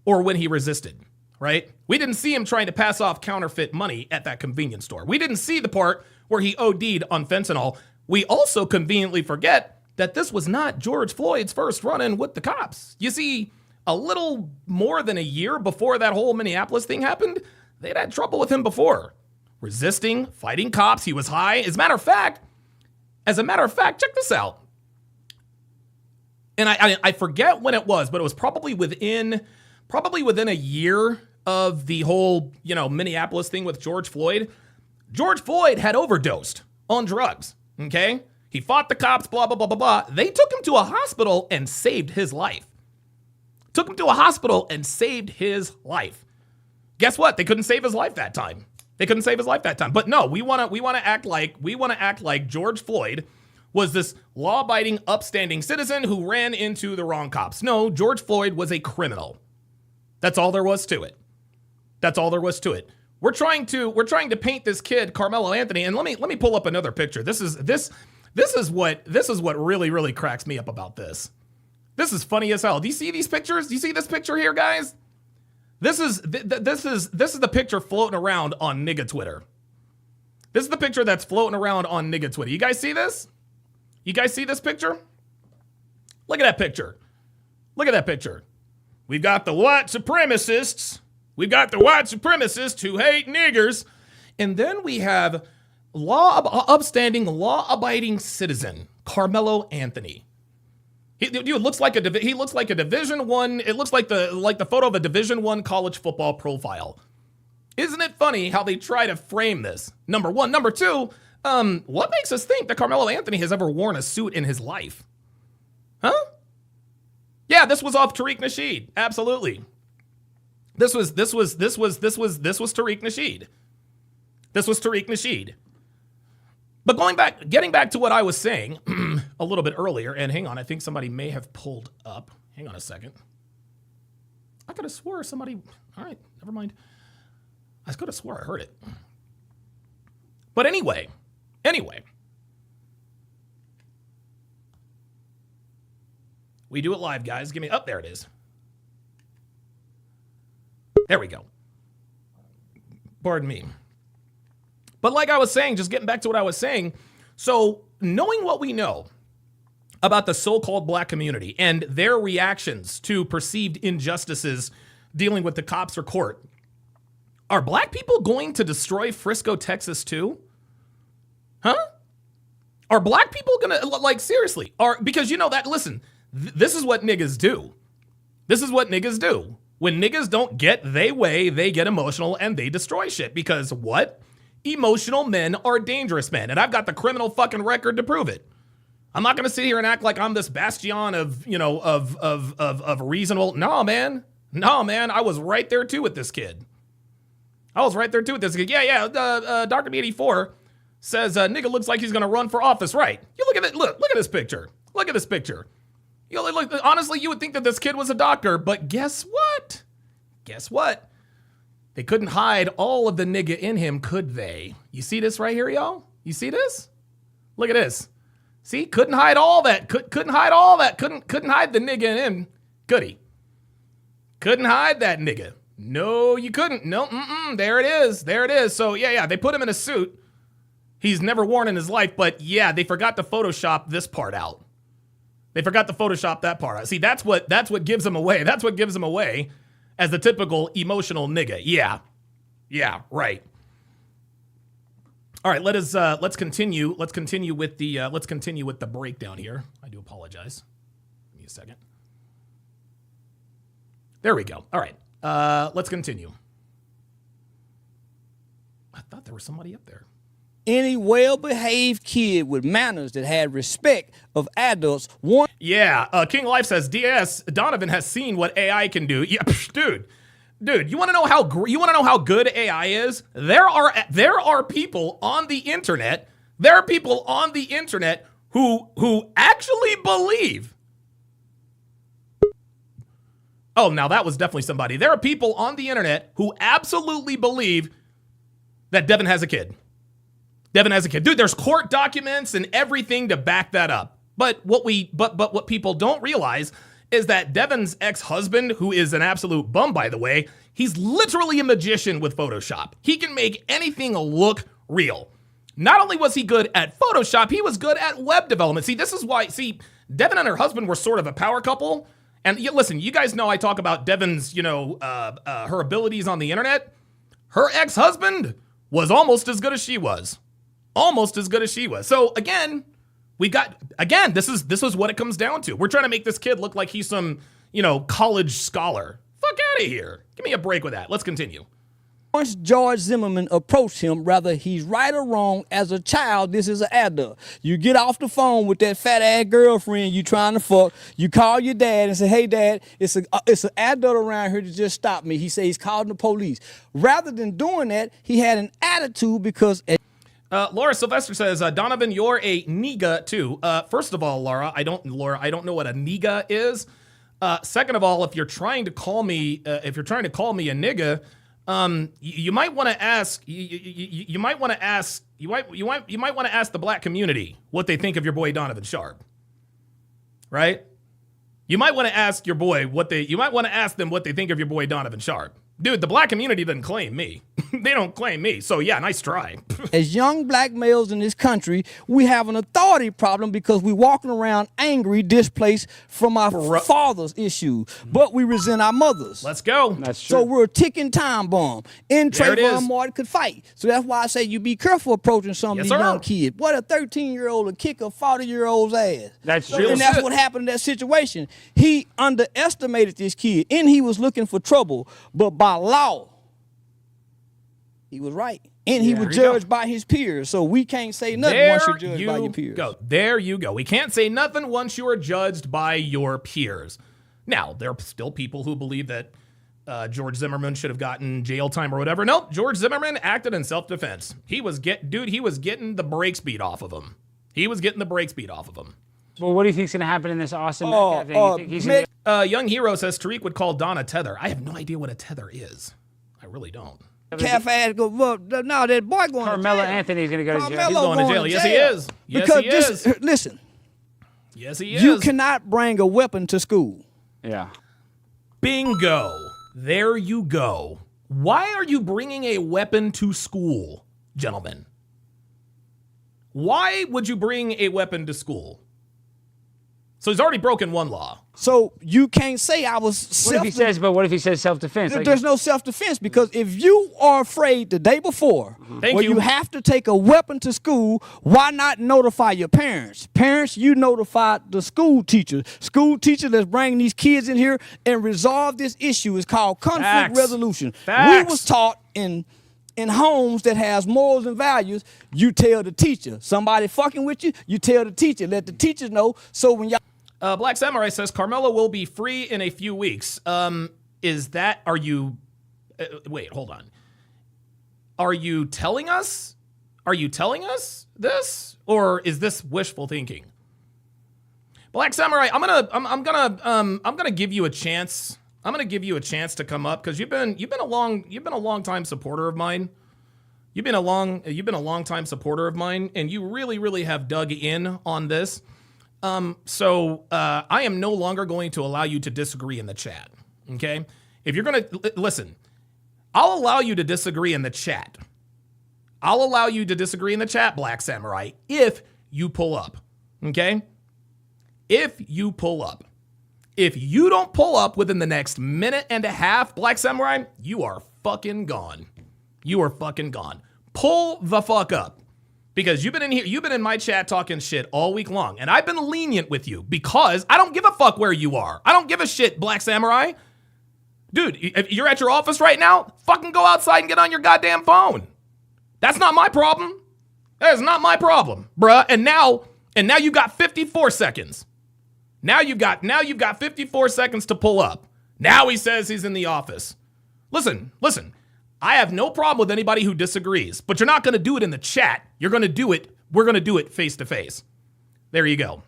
or when he resisted, right? We didn't see him trying to pass off counterfeit money at that convenience store. We didn't see the part where he OD'd on fentanyl. We also conveniently forget that this was not George Floyd's first run-in with the cops. You see, a little more than a year before that whole Minneapolis thing happened, they'd had trouble with him before. Resisting, fighting cops, he was high. As a matter of fact, check this out. And I forget when it was, but it was probably within a year of the whole, Minneapolis thing with George Floyd. George Floyd had overdosed on drugs, okay? He fought the cops, blah, blah, blah, blah, blah. They took him to a hospital and saved his life. Guess what? They couldn't save his life that time. But no, we want to act like George Floyd was this law-abiding, upstanding citizen who ran into the wrong cops. No, George Floyd was a criminal. That's all there was to it. We're trying to paint this kid Karmelo Anthony, and let me pull up another picture. This is what really, really cracks me up about this. This is funny as hell. Do you see these pictures? Do you see this picture here, guys? This is the picture floating around on nigga Twitter. This is the picture that's floating around on nigga Twitter. You guys see this? You guys see this picture? Look at that picture. We've got the white supremacists. Who hate niggers. And then we have upstanding, law-abiding citizen, Karmelo Anthony. He looks like a Division I. It looks like the photo of a Division I college football profile. Isn't it funny how they try to frame this? Number one. Number two, what makes us think that Karmelo Anthony has ever worn a suit in his life? Huh? Yeah, this was off Tariq Nasheed. Absolutely. This was Tariq Nasheed. But getting back to what I was saying a little bit earlier, and hang on, I think somebody may have pulled up. Hang on a second. I could have swore somebody, all right, never mind. I could have swore I heard it. But anyway. We do it live, guys. There it is. There we go. Pardon me. But like I was saying, just getting back to what I was saying, so knowing what we know about the so-called black community and their reactions to perceived injustices dealing with the cops or court, are black people going to destroy Frisco, Texas too? Huh? Are black people gonna, like, seriously? Because you know that, listen, this is what niggas do. When niggas don't get their way, they get emotional and they destroy shit. Because what? Emotional men are dangerous men. And I've got the criminal fucking record to prove it. I'm not going to sit here and act like I'm this bastion of reasonable. No, man. I was right there too with this kid. Yeah. Dr. B84 says, nigga looks like he's going to run for office. Right. You look at it. Look at this picture. You know, like, honestly, you would think that this kid was a doctor, but guess what? They couldn't hide all of the nigga in him, could they? You see this right here, y'all? You see this? Look at this. See, couldn't hide all that. Couldn't hide all that. Couldn't hide the nigga in him. Goody. Couldn't hide that nigga. No, you couldn't. No, there it is. There it is. So yeah, they put him in a suit he's never worn in his life, but yeah, they forgot to Photoshop this part out. They forgot to Photoshop that part out. See, that's what gives him away. That's what gives him away as the typical emotional nigga. Yeah, right. All right, let's continue. Let's continue with the breakdown here. I do apologize. Give me a second. There we go. All right. Let's continue. I thought there was somebody up there. Any well-behaved kid with manners that had respect of adults. Yeah, King Life says DS Donovan has seen what AI can do. Yeah, dude, you want to know how good AI is? There are people on the internet. There are people on the internet who actually believe. Oh, now that was definitely somebody. There are people on the internet who absolutely believe that Devin has a kid. Devin has a kid. Dude, there's court documents and everything to back that up. But what people don't realize is that Devin's ex-husband, who is an absolute bum, by the way, he's literally a magician with Photoshop. He can make anything look real. Not only was he good at Photoshop, he was good at web development. See, this is why, Devin and her husband were sort of a power couple. And listen, you guys know I talk about Devin's, her abilities on the internet. Her ex-husband was almost as good as she was. So again, this is what it comes down to. We're trying to make this kid look like he's some, college scholar. Fuck out of here. Give me a break with that. Let's continue. Once George Zimmerman approached him, whether he's right or wrong, as a child, this is an adult. You get off the phone with that fat-ass girlfriend you trying to fuck. You call your dad and say, hey, Dad, it's an adult around here to just stop me. He says he's calling the police. Rather than doing that, he had an attitude because... Laura Sylvester says, Donovan, you're a nigga too. First of all, Laura, I don't know what a nigga is. Second of all, if you're trying to call me a nigga, you might want to ask. You might want to ask the black community what they think of your boy Donovan Sharp. Right? You might want to ask your boy You might want to ask them what they think of your boy Donovan Sharp. Dude, the black community doesn't claim me. They don't claim me. So yeah, nice try. As young black males in this country, we have an authority problem because we're walking around angry, displaced from our father's issues, but we resent our mothers. Let's go. That's true. So we're a ticking time bomb. And Trayvon Martin could fight. So that's why I say you be careful approaching some of these young kids. What a 13-year-old would kick a 40-year-old's ass. That's true. And that's what happened in that situation. He underestimated this kid, and he was looking for trouble, but by law, he was right. And he was judged by his peers. So we can't say nothing once you're judged by your peers. There you go. We can't say nothing once you are judged by your peers. Now, there are still people who believe that George Zimmerman should have gotten jail time or whatever. Nope, George Zimmerman acted in self-defense. He was getting the brakes beat off of him. Well, what do you think's going to happen in this Austin Metcalf thing? You think he's Young Hero says Tariq would call Don a tether. I have no idea what a tether is. I really don't. Calf ass go, well, no, that boy going Carmelo to jail. Anthony's going to go to jail. He's going to jail. Yes, he is. Listen. Yes, he is. You cannot bring a weapon to school. Yeah. Bingo. There you go. Why are you bringing a weapon to school, gentlemen? Why would you bring a weapon to school? So he's already broken one law. So you can't say I was What if he says self-defense? There's no self-defense because if you are afraid the day before, you have to take a weapon to school, why not notify your parents? Parents, you notify the school teacher. School teacher that's bringing these kids in here and resolve this issue is called conflict resolution. We was taught in homes that has morals and values, you tell the teacher. Somebody fucking with you, you tell the teacher. Let the teacher know. So when y'all... Black Samurai says, Karmelo will be free in a few weeks. Wait, hold on. Are you telling us this? Or is this wishful thinking? Black Samurai, I'm gonna give you a chance. I'm gonna give you a chance to come up because you've been a long time supporter of mine. You've been a long time supporter of mine, and you really, really have dug in on this. So I am no longer going to allow you to disagree in the chat. Okay? If you're going to listen, I'll allow you to disagree in the chat. I'll allow you to disagree in the chat, Black Samurai, if you pull up. Okay? If you pull up. If you don't pull up within the next minute and a half, Black Samurai, you are fucking gone. You are fucking gone. Pull the fuck up. Because you've been in here, you've been in my chat talking shit all week long. And I've been lenient with you because I don't give a fuck where you are. I don't give a shit, Black Samurai. Dude, if you're at your office right now, fucking go outside and get on your goddamn phone. That's not my problem. That is not my problem, bruh. And now you've got 54 seconds. Now you've got 54 seconds to pull up. Now he says he's in the office. Listen. I have no problem with anybody who disagrees, but you're not going to do it in the chat. You're going to do it. We're going to do it face to face. There you go.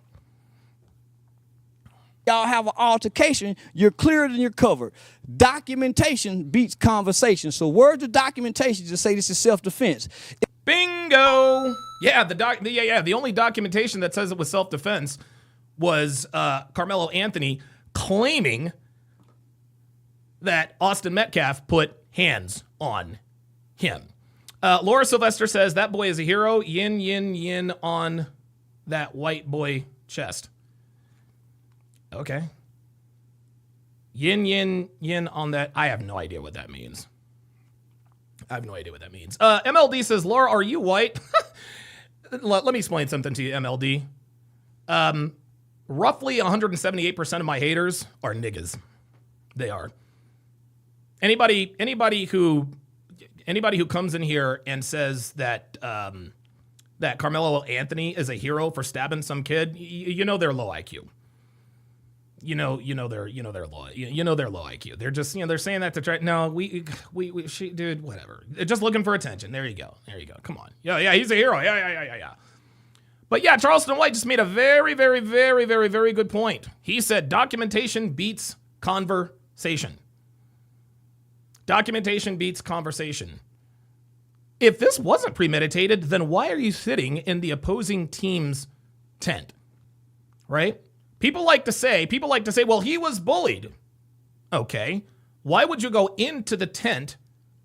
Y'all have an altercation, you're cleared and you're covered. Documentation beats conversation. So where's the documentation to say this is self-defense? Bingo. Yeah, the only documentation that says it was self-defense was Karmelo Anthony claiming that Austin Metcalf put hands on him. Laura Sylvester says, that boy is a hero. Yin, yin, yin on that white boy chest. Okay. Yin, yin, yin on that. I have no idea what that means. MLD says, Laura, are you white? Let me explain something to you, MLD. Roughly 178% of my haters are niggas. They are. Anybody who comes in here and says that that Karmelo Anthony is a hero for stabbing some kid, you know they're low IQ. You know they're low IQ. They're just, they're saying that to try. No, dude, whatever. They're just looking for attention. There you go. Come on. Yeah, he's a hero. Yeah. But yeah, Charleston White just made a very, very, very, very, very good point. He said documentation beats conversation. Documentation beats conversation. If this wasn't premeditated, then why are you sitting in the opposing team's tent? Right? People like to say, well, he was bullied. Okay. Why would you go into the tent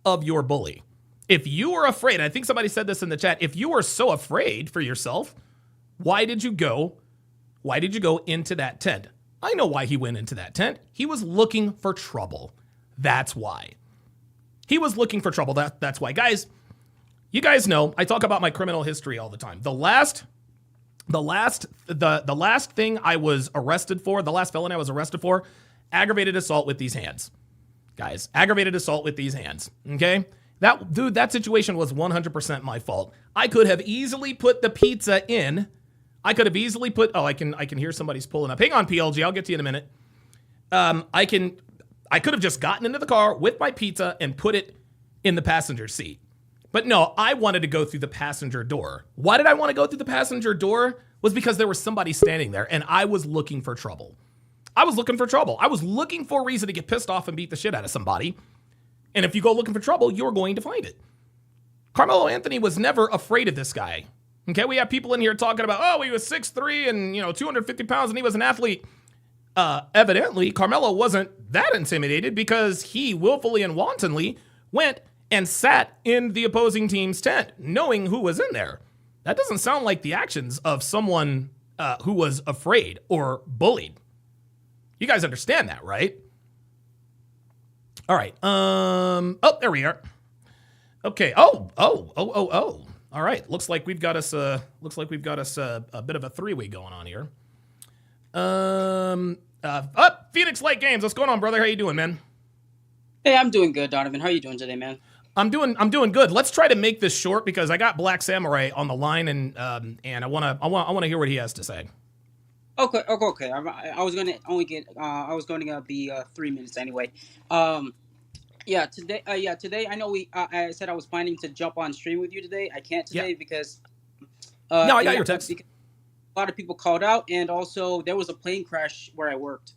of your bully? If you were afraid, I think somebody said this in the chat, if you were so afraid for yourself, why did you go into that tent? I know why he went into that tent. He was looking for trouble. That's why. He was looking for trouble. That's why. Guys, you guys know I talk about my criminal history all the time. The last thing I was arrested for, the last felony I was arrested for, aggravated assault with these hands. Guys, aggravated assault with these hands. Okay? That situation was 100% my fault. I could have easily put the pizza in. I could have easily put, I can hear somebody's pulling up. Hang on, PLG, I'll get to you in a minute. I could have just gotten into the car with my pizza and put it in the passenger seat. But no, I wanted to go through the passenger door. Why did I want to go through the passenger door? Was because there was somebody standing there and I was looking for trouble. I was looking for a reason to get pissed off and beat the shit out of somebody. And if you go looking for trouble, you're going to find it. Karmelo Anthony was never afraid of this guy. Okay, we have people in here talking about, he was 6'3" and 250 pounds and he was an athlete. Evidently, Karmelo wasn't that intimidated because he willfully and wantonly went and sat in the opposing team's tent, knowing who was in there. That doesn't sound like the actions of someone who was afraid or bullied. You guys understand that, right? All right. There we are. Okay. Oh. All right. Looks like we've got us a bit of a three-way going on here. Phoenix Lake Games. What's going on, brother? How you doing, man? Hey, I'm doing good, Donovan. How are you doing today, man? I'm doing good. Let's try to make this short because I got Black Samurai on the line and I want to hear what he has to say. Okay. I was going to be 3 minutes anyway. Today I know I said I was planning to jump on stream with you today. I can't today because I got your text. A lot of people called out, and also there was a plane crash where I worked.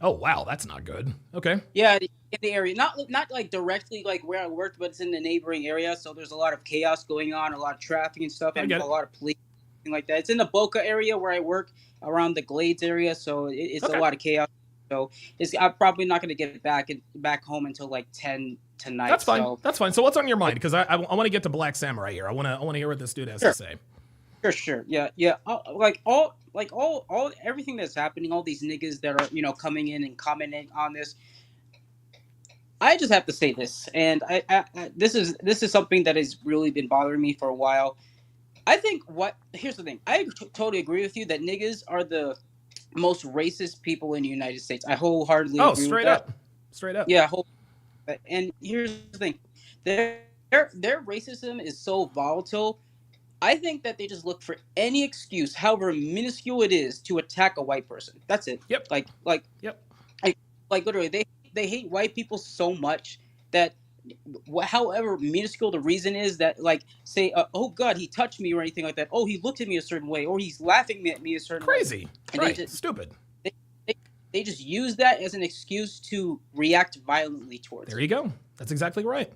Oh wow, that's not good. Okay. Yeah, in the area, not like directly like where I worked, but it's in the neighboring area. So there's a lot of chaos going on, a lot of traffic and stuff, I and get a it. lot of police and like that. It's in the Boca area where I work, around the Glades area. So it's Okay. a lot of chaos. So I'm probably not going to get back home until like 10 tonight. That's fine. So, That's fine. So what's on your mind? Because I want to get to Black Samurai here. I want to hear what this dude has Sure. to say. Sure. Yeah. All everything that's happening, all these niggas that are coming in and commenting on this. I just have to say this, and this is something that has really been bothering me for a while. I think here's the thing. I totally agree with you that niggas are the most racist people in the United States. I wholeheartedly agree with that. Straight up. Yeah. And here's the thing. Their racism is so volatile. I think that they just look for any excuse, however minuscule it is, to attack a white person. That's it. Yep. Yep. Like literally, they hate white people so much that, however minuscule the reason is, that like say, oh God, he touched me or anything like that. Oh, he looked at me a certain way, or he's laughing at me a certain way. Crazy. And Right. Stupid. They just use that as an excuse to react violently towards. There you go. That's exactly right.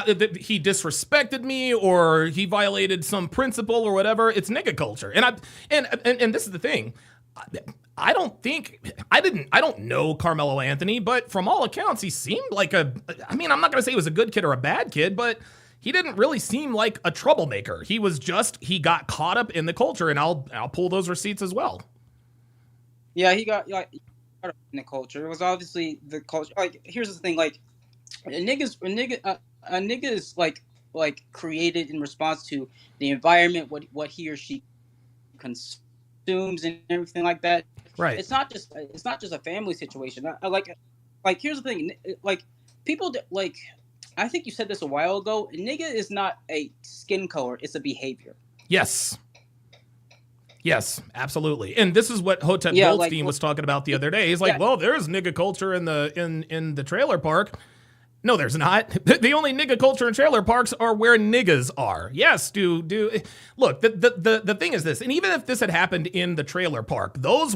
He disrespected me, or he violated some principle, or whatever. It's nigga culture, and this is the thing. I don't know Carmelo Anthony, but from all accounts, he seemed like I'm not going to say he was a good kid or a bad kid, but he didn't really seem like a troublemaker. He got caught up in the culture, and I'll pull those receipts as well. Yeah, he got caught up in the culture. It was obviously the culture. Like, here's the thing, like, a nigga is like created in response to the environment, what he or she consumes and everything like that. Right. It's not just a family situation. Like here's the thing. Like, people like, I think you said this a while ago. Nigga is not a skin color. It's a behavior. Yes, absolutely. And this is what Hotep Goldstein was talking about the other day. He's like, well, there's nigga culture in the trailer park. No, there's not. The only nigga culture in trailer parks are where niggas are. Yes, look, the thing is this, and even if this had happened in the trailer park, those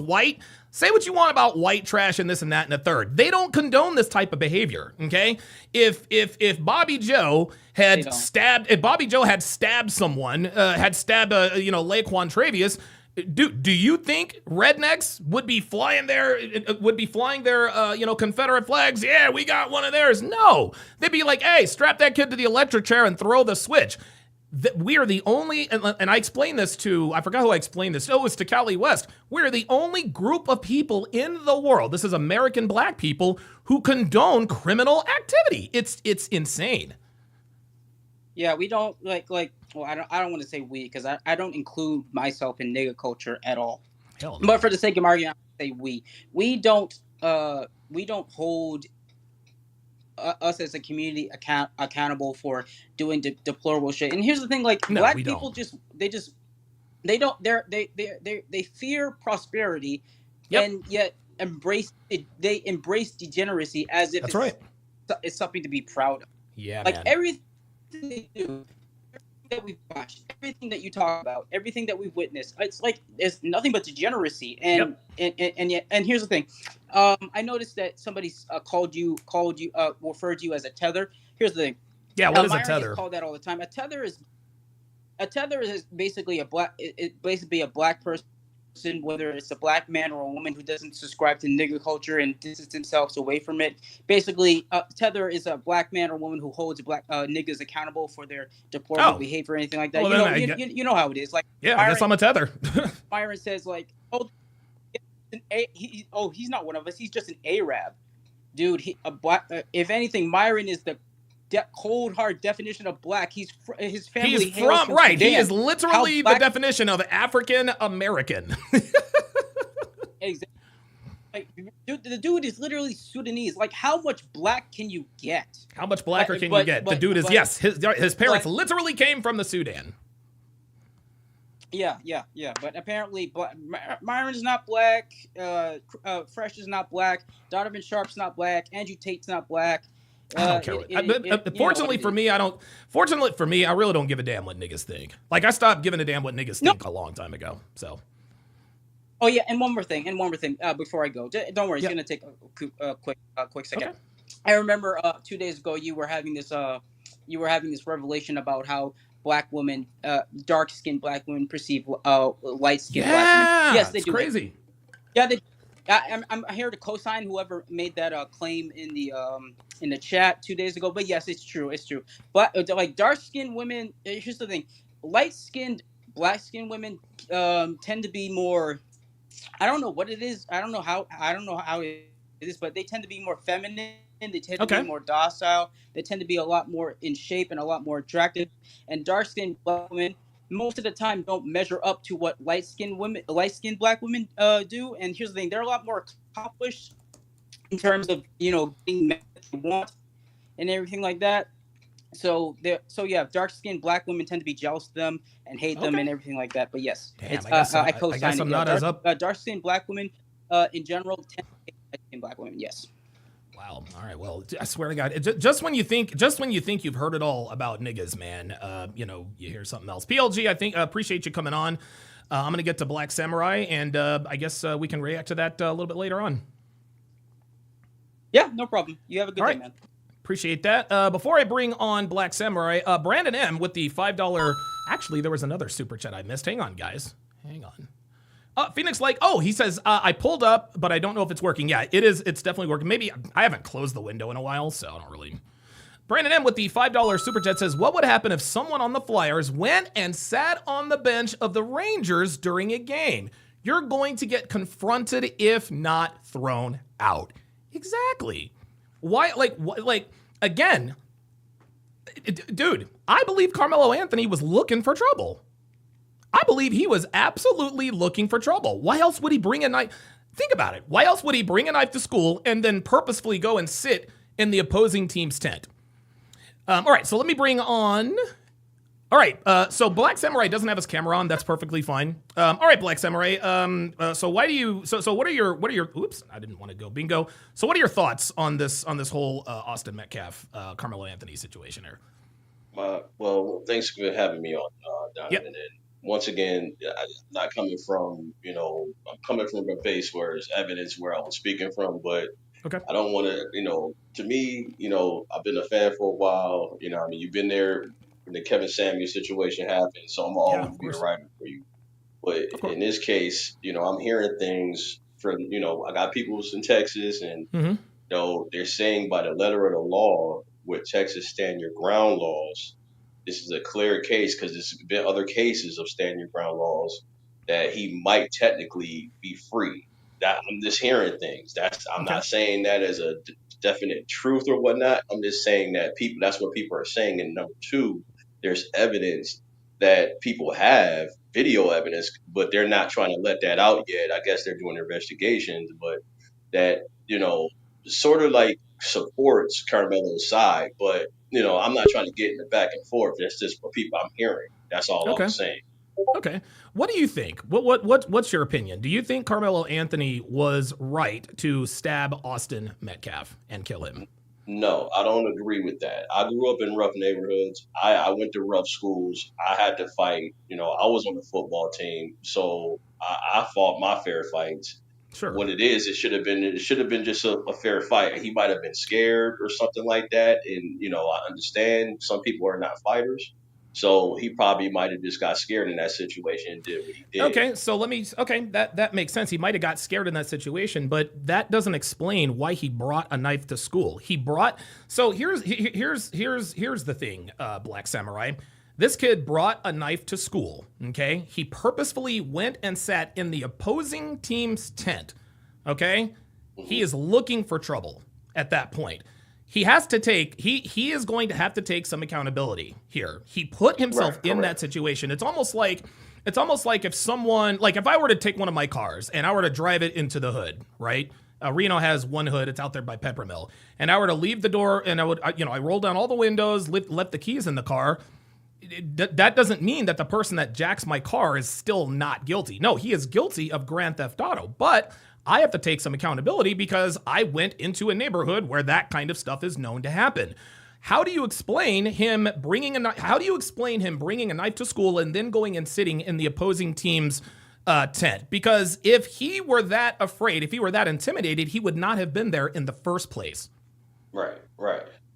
say what you want about white trash and this and that and a third, they don't condone this type of behavior, okay? If Bobby Joe had stabbed someone, Laquan Travius, do you think rednecks would be flying their Confederate flags? Yeah, we got one of theirs. No, they'd be like, hey, strap that kid to the electric chair and throw the switch. We are the only, and I explained this I forgot who I explained this. Oh, it was to Cali West. We're the only group of people in the world, this is American black people, who condone criminal activity. It's insane. Yeah, we don't well, I don't want to say we, because I don't include myself in nigga culture at all. Hell no. But for the sake of argument, I say we. We don't hold us as a community accountable for doing deplorable shit. And here's the thing, like, black people they fear prosperity, and yet embrace degeneracy as if it's something to be proud of. Yeah, like, man. everything they do, everything that we've watched, everything that you talk about, everything that we've witnessed, it's like there's nothing but degeneracy. And here's the thing, I noticed that somebody referred to you as a tether. Here's the thing. Yeah, what is a Myron tether? Gets called that all the time. A tether is basically a black person, whether it's a black man or a woman who doesn't subscribe to nigger culture and distance themselves away from it. Basically, tether is a black man or woman who holds black niggas accountable for their deplorable behavior or anything like that. Well, you know how it is. Like, yeah, I guess I'm a tether. Myron says, like, he's not one of us. He's just an Arab, dude. If anything, Myron is the cold hard definition of black. His family hails from Sudan. He is literally the definition of African American. Exactly. Like, the dude is literally Sudanese. Like, how much black can you get? How much blacker can you get? The dude is his parents literally came from the Sudan. Yeah. But apparently, Myron's not black. Fresh is not black. Donovan Sharp's not black. Andrew Tate's not black. I don't care. Fortunately for me, I really don't give a damn what niggas think. Like, I stopped giving a damn what niggas think a long time ago. So. Oh yeah, and one more thing. Before I go, don't worry, it's Yep. gonna take a quick second. Okay. I remember 2 days ago you were having this revelation about how black women, dark skinned black women perceive light skinned black women. Yeah, Yes, they it's do. crazy. Yeah, I'm here to co-sign whoever made that claim in the chat 2 days ago. But yes, it's true. It's true. But like dark skinned women, here's the thing: light skinned black skinned women tend to be more. I don't know what it is. I don't know how it is, but they tend to be more feminine. They tend to Okay. be more docile. They tend to be a lot more in shape and a lot more attractive. And dark-skinned black women, most of the time, don't measure up to what light-skinned black women do. And here's the thing: they're a lot more accomplished in terms of getting men that they want and everything like that. So yeah, dark-skinned black women tend to be jealous of them and hate them and everything like that. But yes, Damn, it's I co-sign guess it. I'm Yeah, not as up. dark-skinned black women in general tend to hate light-skinned black women. Yes. Wow. All right. Well, I swear to God, just when you think you've heard it all about niggas, man, you hear something else. PLG, I think appreciate you coming on. I'm gonna get to Black Samurai, and I guess we can react to that a little bit later on. Yeah, no problem. You have a good day, man. Appreciate that. Before I bring on Black Samurai, Brandon M with the $5. Actually, there was another super chat I missed. Hang on, guys. Hang on. Phoenix he says, I pulled up, but I don't know if it's working. Yeah, it is. It's definitely working. Maybe I haven't closed the window in a while, so I don't really. Brandon M with the $5 super chat says, what would happen if someone on the Flyers went and sat on the bench of the Rangers during a game? You're going to get confronted, if not thrown out. Exactly. Why? Again, dude, I believe Karmelo Anthony was looking for trouble. I believe he was absolutely looking for trouble. Why else would he bring a knife? Think about it. Why else would he bring a knife to school and then purposefully go and sit in the opposing team's tent? All right, so let me bring on. All right, so Black Samurai doesn't have his camera on. That's perfectly fine. All right, Black Samurai. So why do you? So what are your? Oops, I didn't want to go bingo. So what are your thoughts on this whole Austin Metcalf, Carmelo Anthony situation here? Well, thanks for having me on, Donovan. Yep. And once again, I'm not coming from, I'm coming from a base where there's evidence where I was speaking from, but Okay. I don't want to, to me, I've been a fan for a while. You've been there when the Kevin Samuels situation happened, so I'm always be a writer for you. But in this case, I'm hearing things from, I got people who's in Texas, and they're saying by the letter of the law with Texas stand your ground laws, this is a clear case because there's been other cases of stand your ground laws that he might technically be free. That I'm just hearing things. I'm not saying that as a definite truth or whatnot. I'm just saying that that's what people are saying. And number two, there's evidence that people have video evidence, but they're not trying to let that out yet. I guess they're doing investigations, but that, sort of like supports Carmelo's side, but I'm not trying to get in the back and forth. That's just what people I'm hearing. That's all I'm saying. Okay. What do you think? What's your opinion? Do you think Carmelo Anthony was right to stab Austin Metcalf and kill him? No, I don't agree with that. I grew up in rough neighborhoods. I went to rough schools. I had to fight. I was on the football team, so I fought my fair fights. Sure. What it should have been just a fair fight. He might have been scared or something like that. And, I understand some people are not fighters. So he probably might have just got scared in that situation and did what he did. Okay, so that makes sense. He might have got scared in that situation, but that doesn't explain why he brought a knife to school. So here's the thing, Black Samurai. This kid brought a knife to school, okay? He purposefully went and sat in the opposing team's tent, okay? He is looking for trouble at that point. He is going to have to take some accountability here. He put himself in that situation. It's almost like if someone, like if I were to take one of my cars and I were to drive it into the hood, right? Reno has one hood. It's out there by Peppermill. And I were to leave the door and I roll down all the windows, left the keys in the car. That doesn't mean that the person that jacks my car is still not guilty. No, he is guilty of grand theft auto, but I have to take some accountability because I went into a neighborhood where that kind of stuff is known to happen. How do you explain him bringing a knife to school and then going and sitting in the opposing team's tent, because if he were that afraid, if he were that intimidated, he would not have been there in the first place. Right.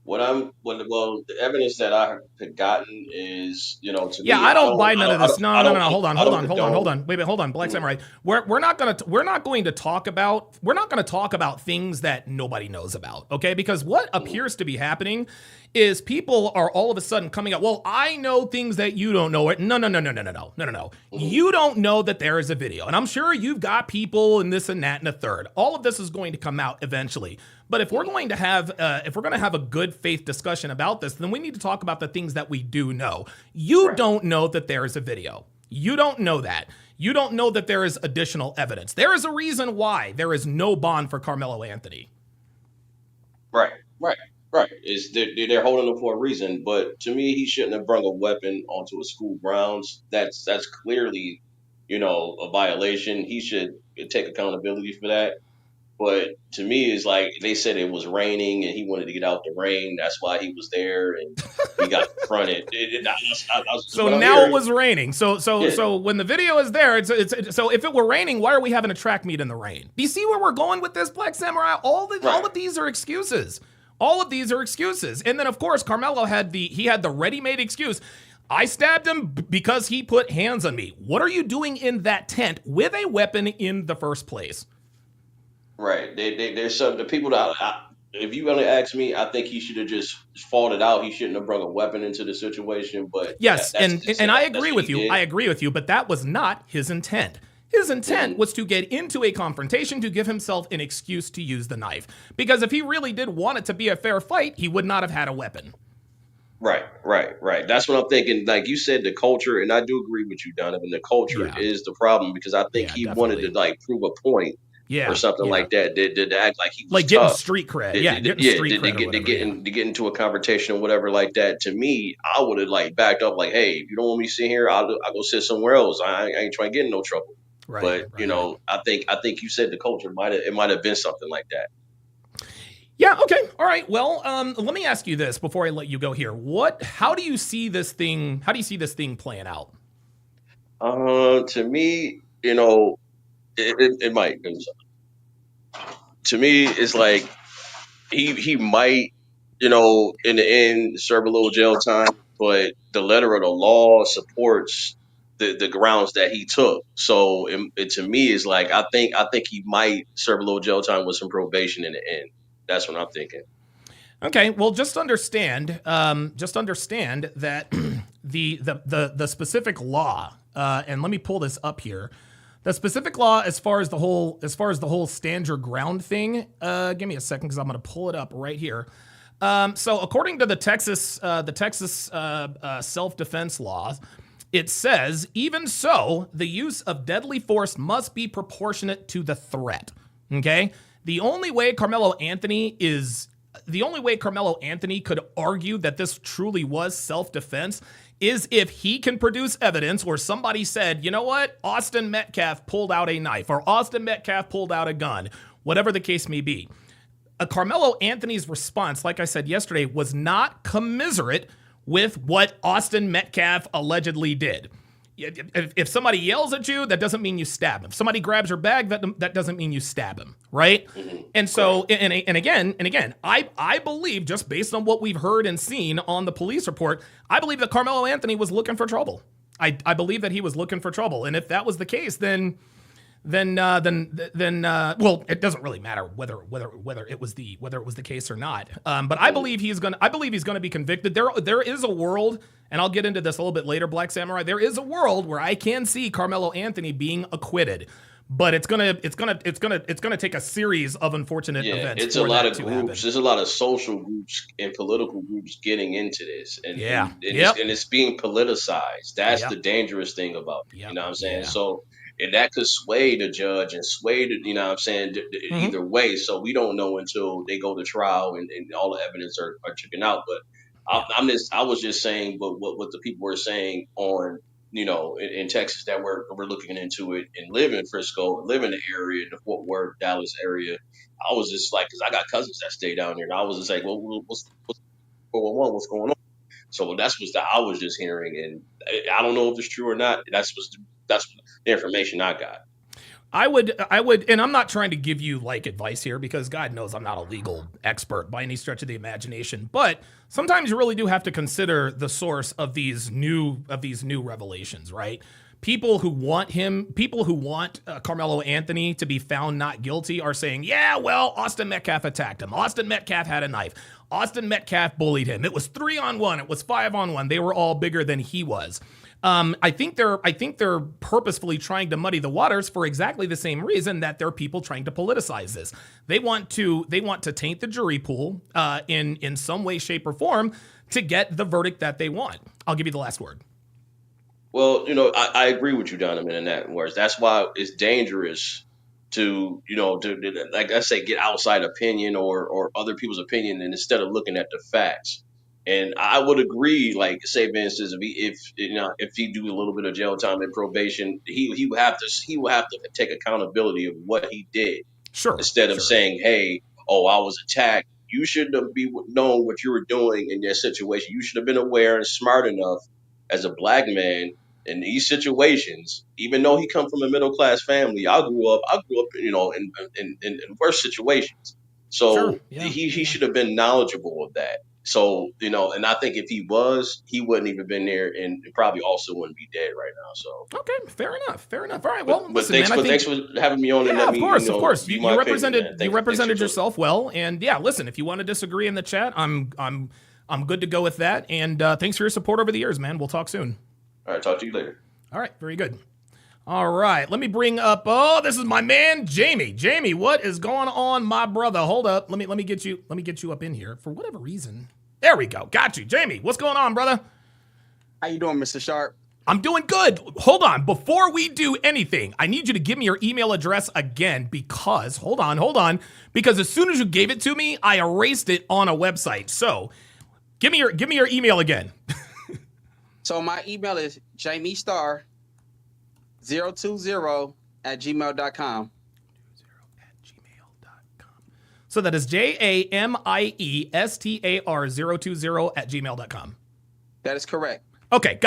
The evidence that I have gotten is, to me, I don't buy none of this. No. Hold on. Wait, hold on. Black Samurai. We're not going to talk about things that nobody knows about. Okay, because what appears to be happening is people are all of a sudden coming up. Well, I know things that you don't know. No. You don't know that there is a video, and I'm sure you've got people and this and that and a third. All of this is going to come out eventually. But if we're going to have a good faith discussion about this, then we need to talk about the things that we do know. You don't know that there is a video. You don't know that. You don't know that there is additional evidence. There is a reason why there is no bond for Karmelo Anthony. Right. They're holding him for a reason, but to me, he shouldn't have brought a weapon onto a school grounds. That's clearly, a violation. He should take accountability for that. But to me, it's like they said it was raining and he wanted to get out the rain. That's why he was there, and he got confronted. So now it was raining. So when the video is there, so if it were raining, why are we having a track meet in the rain? Do you see where we're going with this, Black Samurai? All of these are excuses. All of these are excuses. And then of course Karmelo had the ready-made excuse. I stabbed him because he put hands on me. What are you doing in that tent with a weapon in the first place? Right. There's some the people that if you want to ask me, I think he should have just fought it out. He shouldn't have brought a weapon into the situation. But yes, and I agree with you. I agree with you. But that was not his intent. His intent was to get into a confrontation to give himself an excuse to use the knife. Because if he really did want it to be a fair fight, he would not have had a weapon. Right. That's what I'm thinking. Like you said, the culture, and I do agree with you, Donovan. The culture is the problem, because I think he wanted to prove a point. Or something like that. Did act like he was like getting tough. Street cred. To get into a confrontation or whatever like that. To me, I would have backed up. Like, hey, if you don't want me to sit here, I'll go sit somewhere else. I ain't trying to get in no trouble. But I think you said the culture might have been something like that. Yeah. Okay. All right. Well, let me ask you this before I let you go here. How do you see this thing? How do you see this thing playing out? To me, it might. To me, it's like he might, in the end, serve a little jail time, but the letter of the law supports the grounds that he took. So it to me is like I think he might serve a little jail time with some probation in the end. That's what I'm thinking. Okay, well, just understand that the specific law, and let me pull this up here. The specific law, as far as the whole stand your ground thing, give me a second because I'm going to pull it up right here. So according to the Texas self-defense law, it says, even so, the use of deadly force must be proportionate to the threat. Okay, the only way Karmelo Anthony could argue that this truly was self-defense is if he can produce evidence where somebody said, you know what, Austin Metcalf pulled out a knife or Austin Metcalf pulled out a gun, whatever the case may be. Karmelo Anthony's response, like I said yesterday, was not commiserate with what Austin Metcalf allegedly did. If somebody yells at you, that doesn't mean you stab him. If somebody grabs your bag, that doesn't mean you stab him, right? Mm-hmm. And so, and again, I believe, just based on what we've heard and seen on the police report, I believe that Karmelo Anthony was looking for trouble. I believe that he was looking for trouble, and if that was the case, then well, it doesn't really matter whether it was the case or not. But I believe he's gonna be convicted. There is a world, and I'll get into this a little bit later, Black Samurai. There is a world where I can see Karmelo Anthony being acquitted, but it's gonna take a series of unfortunate events. It's a lot of groups. There's a lot of social groups and political groups getting into this, and it's being politicized. That's the dangerous thing about it. You know what I'm saying? Yeah. So. And that could sway the judge and sway the, either way. So we don't know until they go to trial and all the evidence are chipping out. But I was just saying, but what the people were saying on, in Texas that we're looking into it and live in Frisco, live in the area, the Fort Worth, Dallas area. I was just like, because I got cousins that stay down there, and I was just like, well, what's going on? So that's what I was just hearing, and I don't know if it's true or not. That's what That's the information I got. I would, and I'm not trying to give you like advice here because God knows I'm not a legal expert by any stretch of the imagination. But sometimes you really do have to consider the source of these new revelations, right? People who want Carmelo Anthony to be found not guilty are saying, yeah, well, Austin Metcalf attacked him. Austin Metcalf had a knife. Austin Metcalf bullied him. It was 3-on-1. It was 5-on-1. They were all bigger than he was. I think they're purposefully trying to muddy the waters for exactly the same reason that there are people trying to politicize this. They want to taint the jury pool in some way, shape, or form to get the verdict that they want. I'll give you the last word. Well, I agree with you, Donovan, in that words. That's why it's dangerous to like I say, get outside opinion or other people's opinion, and instead of looking at the facts. And I would agree, like say for instance, if he do a little bit of jail time and probation, he will have to take accountability of what he did. Sure. Instead of saying, hey, oh, I was attacked. You should have known what you were doing in that situation. You should have been aware and smart enough as a black man in these situations. Even though he come from a middle class family, I grew up, in worse situations. So sure. Yeah. he should have been knowledgeable of that. So, and I think if he was, he wouldn't even been there and probably also wouldn't be dead right now. So, okay, fair enough. All right. Well, but thanks for having me on. Yeah, and let of me, course. You represented opinion, yourself well. And yeah, listen, if you want to disagree in the chat, I'm good to go with that. And thanks for your support over the years, man. We'll talk soon. All right. Talk to you later. All right. Very good. All right. Let me bring up. This is my man, Jamie. Jamie, what is going on, my brother? Hold up. Let me get you up in here for whatever reason. There we go. Got you. Jamie, what's going on, brother? How you doing, Mr. Sharp? I'm doing good. Hold on. Before we do anything, I need you to give me your email address again because, hold on. Because as soon as you gave it to me, I erased it on a website. So give me your email again. So my email is jamiestar020@gmail.com. So that is JAMIESTAR020@gmail.com. That is correct. Okay.